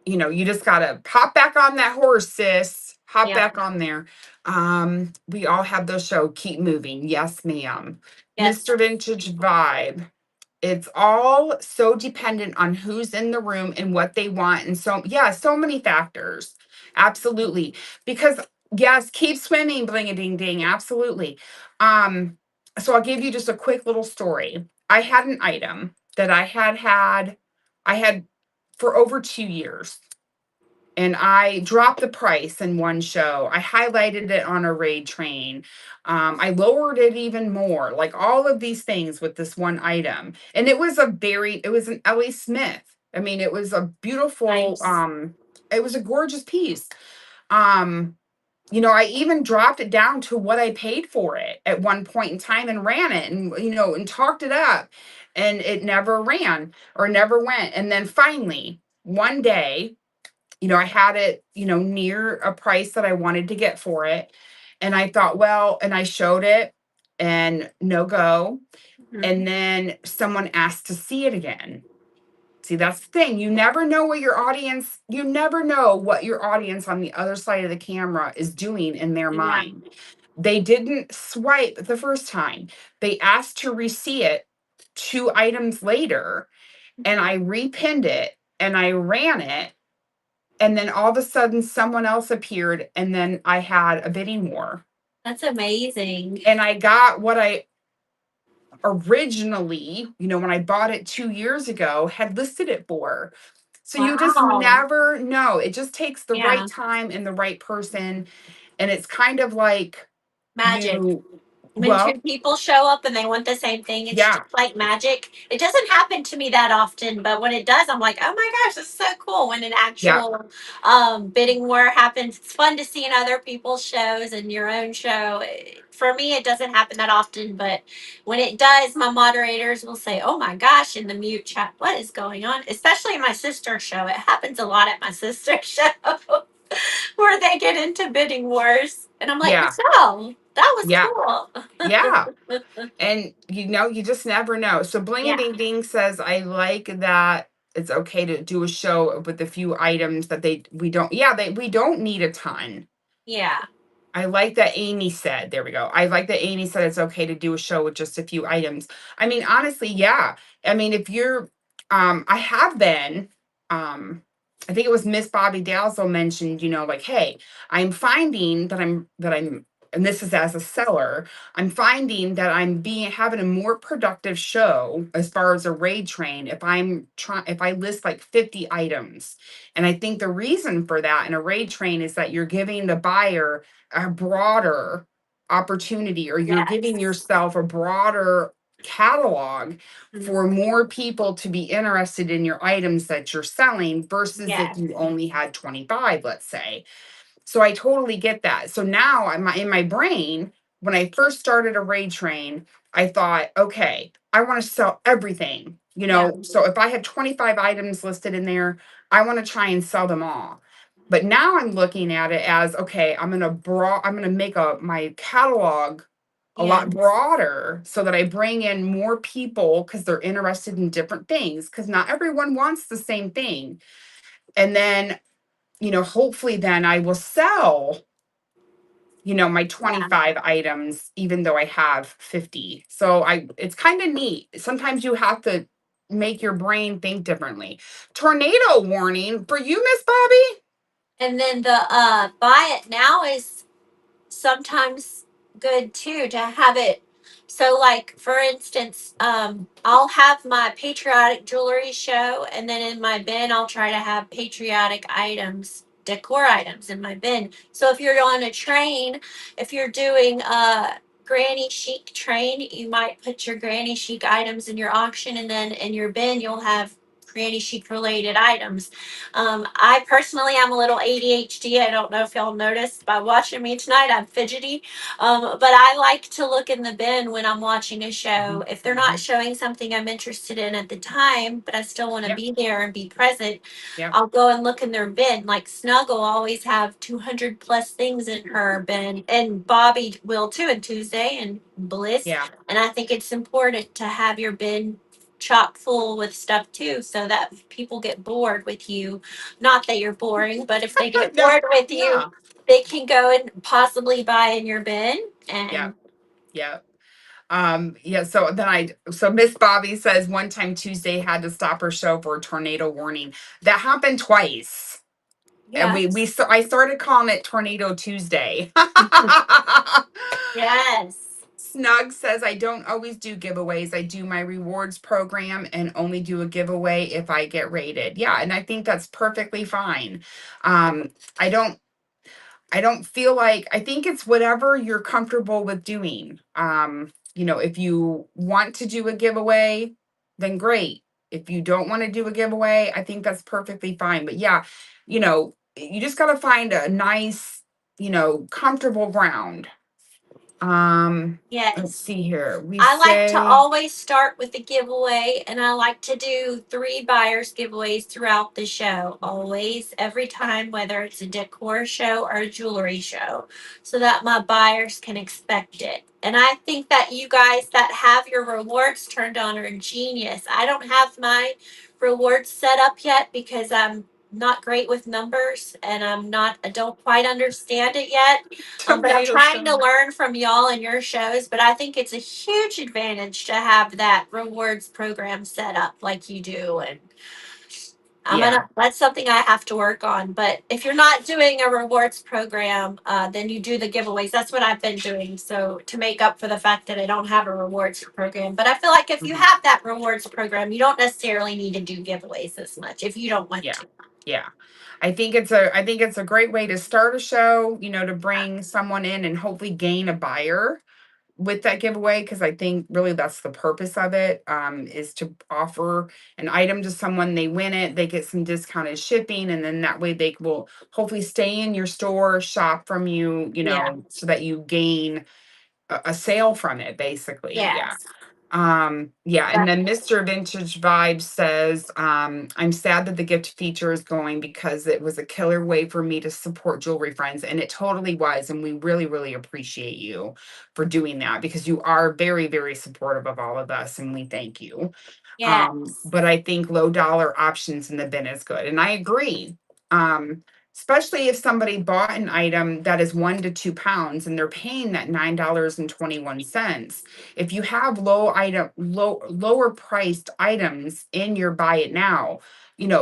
you just gotta hop back on that horse, sis. Hop Yeah. back on there. We all have those show. Keep moving. Yes, ma'am. Yes. Mr. Vintage Vibe. It's all so dependent on who's in the room and what they want. And so, yeah, so many factors. Absolutely. Because yes, keep swimming, bling a ding ding. Absolutely. Um, So I'll give you just a quick little story. I had an item that I had for over 2 years, and I dropped the price in one show. I highlighted it on a raid train. I lowered it even more, like all of these things with this one item. And it was an Ellie Smith. I mean, it was a beautiful, Nice. it was a gorgeous piece. Um, I even dropped it down to what I paid for it at one point in time and ran it and talked it up, and it never ran or never went. And then finally, one day, I had it, near a price that I wanted to get for it. And I thought, well, and I showed it and no go. Mhm. And then someone asked to see it again. See, that's the thing. You never know what your audience on the other side of the camera is doing in their Yeah, mind. They didn't swipe the first time. They asked to re-see it 2 items later, and I repinned it and I ran it, and then all of a sudden someone else appeared, and then I had a bidding war. that's amazing. And I got what I originally, when I bought it 2 years ago, had listed it for. So you just Wow. never know. It just takes the right Yeah, time and the right person. And it's kind of like magic. you, When two well, people show up and they want the same thing, it's just yeah, like magic. It doesn't happen to me that often, but when it does, I'm like, oh my gosh, this is so cool. When an yeah, actual bidding war happens, it's fun to see in other people's shows and your own show. For me, it doesn't happen that often, but when it does, my moderators will say, oh my gosh, in the mute chat, what is going on? Especially in my sister's show. It happens a lot at my sister's show where they get into bidding wars. And I'm like, yeah, Michelle, that was yeah, cool. yeah. And you just never know. So Bling and Yeah, Ding Ding says, I like that it's okay to do a show with a few items that we don't need a ton. yeah, I like that Amy said, there we go. I like that Amy said it's okay to do a show with just a few items. I mean, honestly, yeah. I mean, if you're, I have been, I think it was Miss Bobby Dalzell mentioned, like, hey, I'm finding and this is as a seller, I'm finding that I'm being having a more productive show as far as a raid train if I list like 50 items. And I think the reason for that in a raid train is that you're giving the buyer a broader opportunity, or you're giving yes, yourself a broader catalog for mhm, more people to be interested in your items that you're selling versus if yes, you only had 25, let's say. So I totally get that. So now I'm in my brain, when I first started a raid train, I thought, okay, I want to sell everything. yeah, So if I had 25 items listed in there, I want to try and sell them all. But now I'm looking at it as, okay, I'm gonna make my catalog a lot yes, broader so that I bring in more people because they're interested in different things, because not everyone wants the same thing. And then, hopefully then I will sell, my yeah. 25 items, even though I have 50. So it's kind of neat. Sometimes you have to make your brain think differently. Tornado warning for you, Miss Bobby. And then the buy it now is sometimes good too to have it. So like for instance, I'll have my patriotic jewelry show, and then in my bin I'll try to have patriotic items, decor items in my bin. So if you're on a train, if you're doing a granny chic train, you might put your granny chic items in your auction, and then in your bin you'll have granny chic related items. I personally am a little ADHD. I don't know if y'all noticed by watching me tonight. I'm fidgety. But I like to look in the bin when I'm watching a show. Mhm, If they're not mhm. showing something I'm interested in at the time, but I still want to Yep, be there and be present, yep, I'll go and look in their bin. Like Snuggle always have 200 plus things in her bin, and Bobby will too, and Tuesday and Bliss. yeah. And I think it's important to have your bin chock full with stuff too, so that people get bored with you. Not that you're boring, but if they get No, bored with you, yeah, they can go and possibly buy in your bin. yeah, And yeah. Yeah, so Miss Bobby says one time Tuesday had to stop her show for a tornado warning. That happened twice. And yes, I started calling it Tornado Tuesday. yes, Snug says, I don't always do giveaways. I do my rewards program and only do a giveaway if I get rated. Yeah, and I think that's perfectly fine. Um, I don't I don't feel like, I think it's whatever you're comfortable with doing. If you want to do a giveaway, then great. If you don't want to do a giveaway, I think that's perfectly fine. But yeah, you just got to find a nice, comfortable ground. Let's Yes. see here. We I like to say, always start with a giveaway, and I like to do 3 buyers giveaways throughout the show, always, every time, whether it's a decor show or a jewelry show, so that my buyers can expect it. And I think that you guys that have your rewards turned on are genius. I don't have my rewards set up yet because I'm not great with numbers and I don't quite understand it yet. But I'm tomato trying to stone. learn from y'all and your shows. But I think it's a huge advantage to have that rewards program set up like you do. And Yeah. that's something I have to work on. But if you're not doing a rewards program, then you do the giveaways. That's what I've been doing. So to make up for the fact that I don't have a rewards program. But I feel like if you Mhm. have that rewards program, you don't necessarily need to do giveaways as much if you don't want Yeah. to. Yeah. I think it's a great way to start a show, to bring someone in and hopefully gain a buyer with that giveaway, because I think really that's the purpose of it, is to offer an item to someone. They win it, they get some discounted shipping, and then that way they will hopefully stay in your store, shop from you, Yeah. so that you gain a sale from it, basically. Yeah. Yes. Yeah, and then Mr. Vintage Vibes says, I'm sad that the gift feature is going because it was a killer way for me to support Jewelry Friends. And it totally was. And we really, really appreciate you for doing that, because you are very, very supportive of all of us. And we thank you. Yes. But I think low dollar options in the bin is good. And I agree. Um, Especially if somebody bought an item that is 1 to 2 pounds and they're paying that $9.21. If you have lower priced items in your buy it now,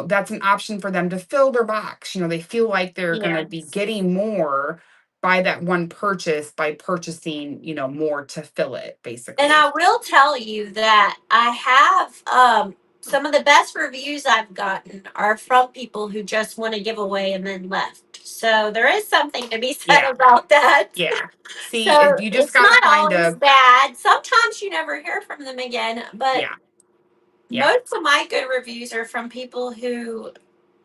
that's an option for them to fill their box. They feel like they're going to be Yes. getting more by that one purchase, by purchasing, more to fill it, And basically. I will tell you that I have some of the best reviews I've gotten are from people who just want to give away and then left. So there is something to be said Yeah. about that. Yeah. See, So you just it's got to not find always a, bad. Sometimes you never hear from them again, but yeah. Yeah. most of my good reviews are from people who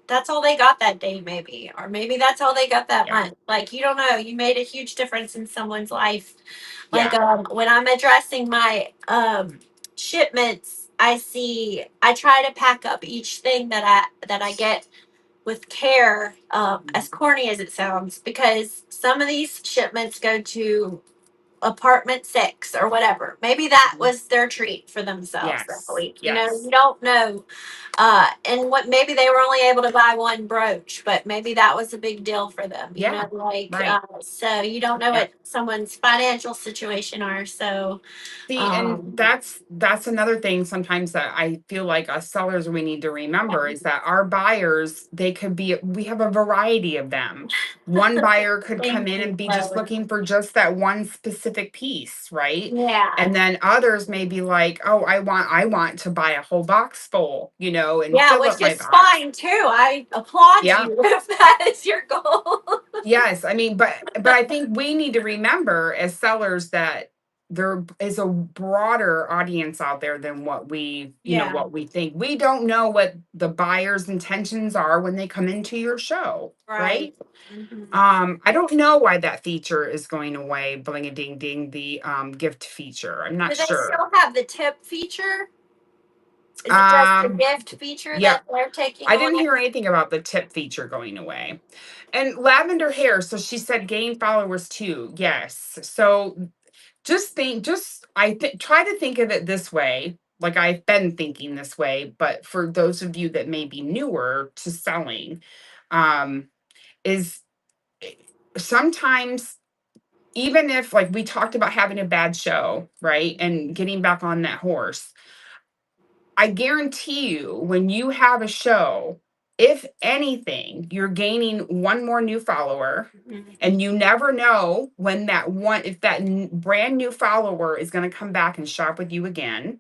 that's all they got that day, maybe, or maybe that's all they got that Yeah. month. Like, you don't know, you made a huge difference in someone's life. Like, Yeah. when I'm addressing my shipments, I try to pack up each thing that I get with care, as corny as it sounds, because some of these shipments go to apartment 6 or whatever. Maybe that Mhm. was their treat for themselves that Yes. week. Yes. You don't know. And what maybe they were only able to buy one brooch, but maybe that was a big deal for them. Yeah. Right. So you don't know Yeah. what someone's financial situation are. So, See, and um, that's another thing sometimes that I feel like us sellers we need to remember is that our buyers, we have a variety of them. One buyer could come thank in you, and be just Lois. looking for just that one specific piece, right? Yeah. And then others may be like, "Oh, I want to buy a whole box full, and Yeah, fill which up my is box." fine too. I applaud Yeah. you if that is your goal. Yes, I mean, but I think we need to remember as sellers that there is a broader audience out there than Yeah, what we think. We don't know what the buyer's intentions are when they come into your show, right. right? Hmm. I don't know why that feature is going away, bling a ding ding, the gift feature. I'm not Do they sure. still have the tip feature? Is it just the Um, gift feature yeah, that they're taking I didn't away? hear anything about the tip feature going away. And lavender hair, so she said gain followers too. Yes. So try to think of it this way. Like I've been thinking this way, but for those of you that may be newer to selling, um, is eh, sometimes even if like we talked about having a bad show, right? And getting back on that horse, I guarantee you when you have a show if anything, you're gaining one more new follower, and you never know when that one, if that brand new follower is going to come back and shop with you again.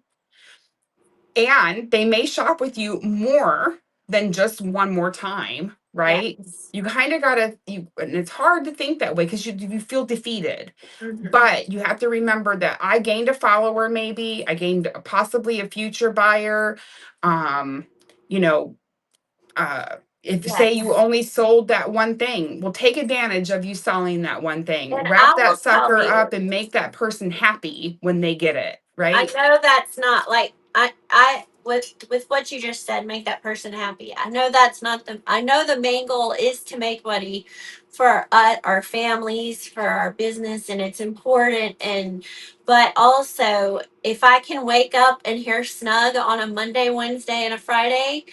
And they may shop with you more than just one more time, right? Yes. You kind of gotta and it's hard to think that way because you feel defeated. Mhm. But you have to remember that I gained a follower, maybe I gained possibly a future buyer. Um, you know, if say you Yes. only sold that one thing, well, take advantage of you selling that one thing. And Wrap I that will tell sucker you, up and make that person happy when they get it, I right? know that's not like I with what you just said, make that person happy. I know that's not the. I know the main goal is to make money for our families, for our business, and it's important. And but also, if I can wake up and hear Snug on a Monday, Wednesday, and a Friday,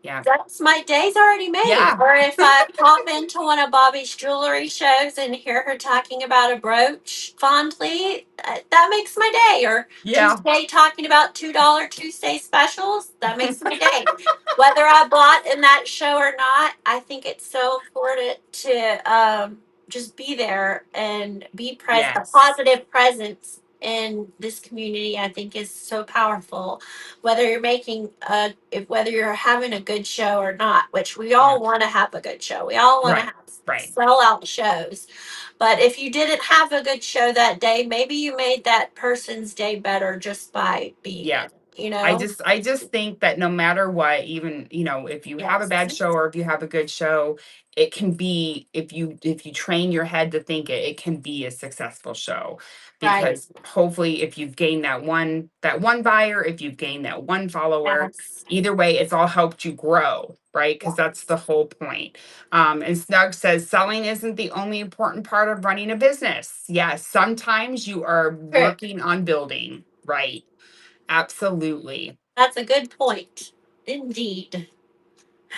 Yeah. that's my day's already made. Yeah. Or if I pop into one of Bobby's jewelry shows and hear her talking about a brooch fondly, that makes my day. Or Yeah. Tuesday talking about $2 Tuesday specials, that makes my day. Whether I bought in that show or not, I think it's so important to just be there and be present. A Yes. positive presence in this community, I think, is so powerful, whether you're making whether you're having a good show or not, which we Yeah. all want to have a good show, we all want to Right. have Right. sell out shows, but if you didn't have a good show that day, maybe you made that person's day better just by being Yeah. in, you know. I just think that no matter what, even, if you have a bad Yes. show or if you have a good show, it can be, if you train your head to think it, it can be a successful show. Right. Because hopefully if you've gained that one buyer, if you've gained that one follower, Yes. either way, it's all helped you grow, right? Because that's Yes. the whole point. And Snug says selling isn't the only important part of running a business. Yes, sometimes you are True. working on building, right? Absolutely. That's a good point. Indeed.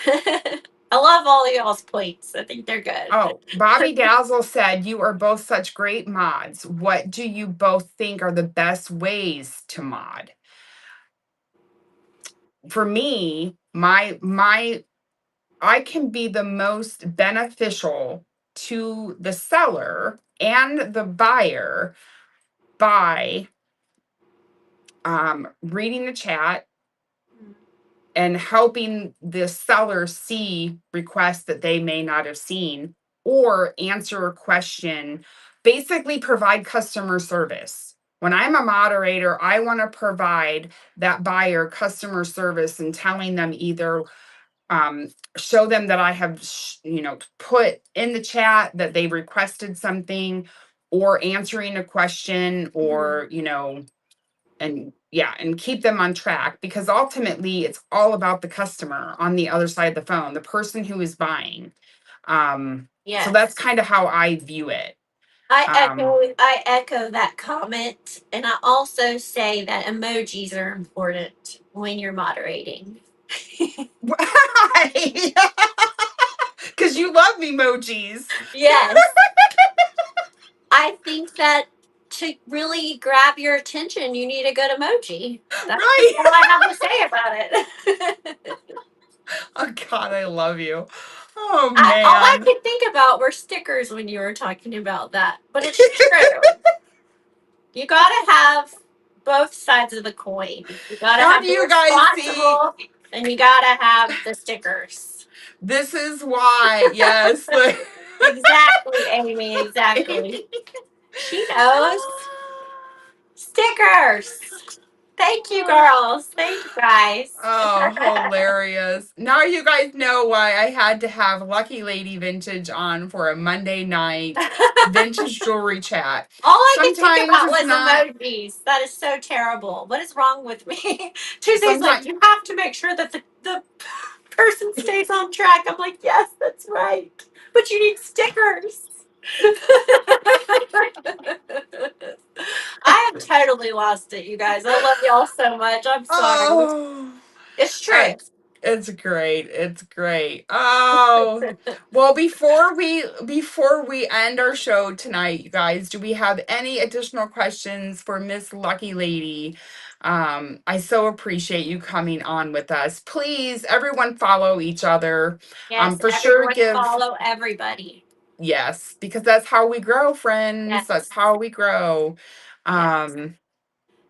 I love all of y'all's points. I think they're good. Oh, Bobby Dazzle said, "You are both such great mods. What do you both think are the best ways to mod?" For me, my I can be the most beneficial to the seller and the buyer by reading the chat and helping the seller see requests that they may not have seen, or answer a question, basically provide customer service. When I'm a moderator, I want to provide that buyer customer service and telling them either um, show them that I have put in the chat that they requested something, or answering a question, Mhm. or and yeah, and keep them on track, because ultimately it's all about the customer on the other side of the phone, the person who is buying. So that's Yes. kind of how I view it. I um echo I echo that comment, and I also say that emojis are important when you're moderating. why? Because you love emojis. Yes. I think that to really grab your attention, you need a good emoji. That's just Right. all I have to say about it. Oh God, I love you. Oh All I man. could think about were stickers when you were talking about that, but it's true. You gotta have both sides of the coin. You gotta Now do have the you guys see? responsible, and you gotta have the stickers. This is why, yes. Exactly, Amy. Exactly. She knows. Stickers. Thank you, girls. Thank you, guys. Oh, hilarious. Now you guys know why I had to have Lucky Lady Vintage on for a Monday night vintage jewelry chat. All I could think Sometimes about it's was not, emojis. That is so terrible. What is wrong with me? Tuesday's like, sometimes, you have to make sure that the person stays on track. I'm like, yes, that's right. But you need stickers. I have totally lost it, you guys. I love y'all so much. I'm sorry. oh, It's true. it's great. It's great. Oh, well, before we end our show tonight, you guys, do we have any additional questions for Miss Lucky Lady? I so appreciate you coming on with us. Please, everyone follow each other. Yes, For sure everyone give, follow everybody. yes, because that's how we grow, friends. That's Yes, how we grow. yes. Um,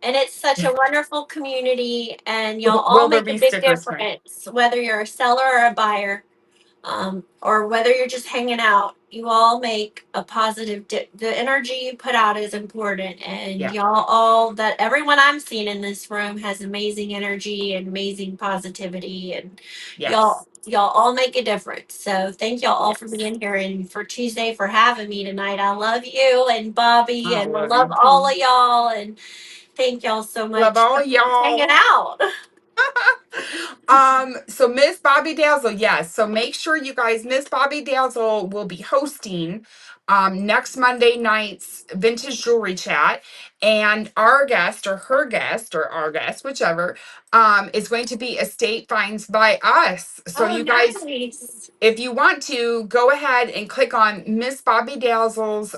And it's such a wonderful community, and y'all all will there make a be big stickers tonight? difference, whether you're a seller or a buyer, or whether you're just hanging out. You all make a positive. The energy you put out is important, and Yeah. y'all all that everyone I'm seeing in this room has amazing energy and amazing positivity, and Yes. y'all all make a difference. So thank y'all all for Yes. being here and for Tuesday for having me tonight. I love you and Bobby, I and love love you all too. of y'all, and thank y'all so Love much all for hanging y'all. out. So Miss Bobby Dazzle, yes. So make sure you guys, Miss Bobby Dazzle will be hosting next Monday night's vintage jewelry chat. And our guest or her guest or our guest, whichever, is going to be estate finds by us. So Oh, you guys, nice. if you want to, go ahead and click on Miss Bobby Dazzle's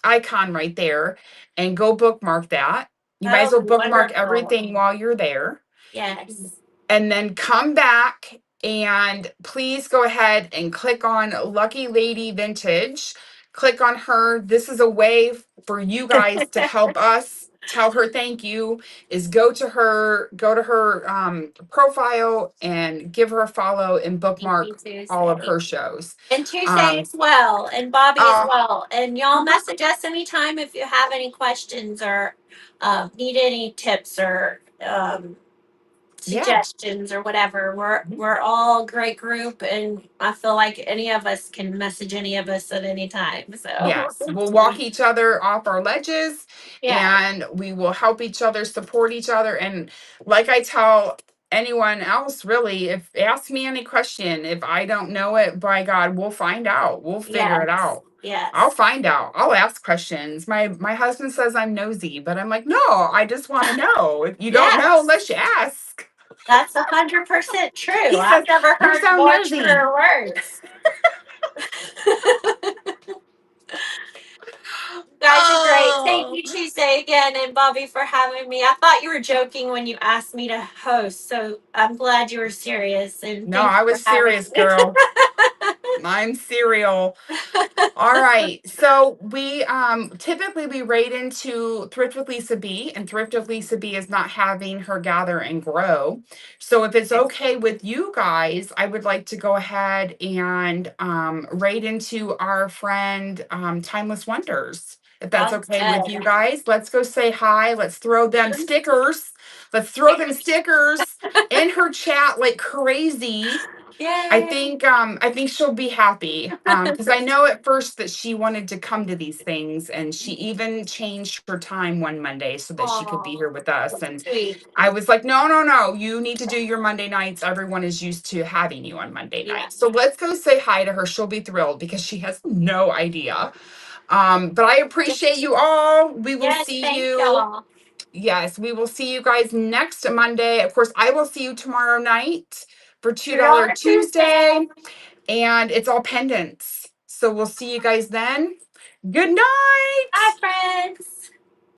icon right there and go bookmark that. You might as Oh, well bookmark wonderful. everything while you're there, Yes. and then come back and please go ahead and click on Lucky Lady Vintage. Click on her. This is a way for you guys to help us tell her thank you. Is go to her profile and give her a follow and Thank you, bookmark all of Tuesday. her shows. And Tuesday um as well, and Bobby as oh well. And y'all message us anytime if you have any questions or need any tips or yeah. suggestions or whatever. We're all a great group, and I feel like any of us can message any of us at any time. So Yes, we'll walk each other off our ledges, yeah, and we will help each other, support each other. And like I tell anyone else, really, if ask me any question, if I don't know it, by God, we'll find out. We'll figure it yes, out. I'll yes, find out. I'll ask questions. My husband says I'm nosy, but I'm like, no, I just want to know. If you don't know, yes. unless you ask. That's 100% true. He says, I've never you're heard so more nosy. truer words. You guys are great. Thank Oh you, Tuesday, again, and Bobby for having me. I thought you were joking when you asked me to host, so I'm glad you were serious, and no, thank you I for was having serious, me. girl. I'm cereal. All right. So we typically we rate into Thrift with Lisa B, and Thrift with Lisa B is not having her gather and grow. So if it's okay with you guys, I would like to go ahead and rate into our friend Timeless Wonders. If that's Sounds okay with you good. guys, let's go say hi. Let's throw them stickers. Let's throw them stickers in her chat like crazy. Yay. I think she'll be happy. Because I know at first that she wanted to come to these things, and she even changed her time one Monday so that she could be Oh, here with us. And sweet. I was like, no, no, no, you need to do your Monday nights. Everyone is used to having you on Monday Yeah. nights. So let's go say hi to her. She'll be thrilled because she has no idea. But I appreciate you all. We will Yes, see thank you. y'all. Yes, we will see you guys next Monday. Of course, I will see you tomorrow night for $2 $2 Tuesday. Tuesday, and it's all pendants. So we'll see you guys then. Good night. Bye, friends.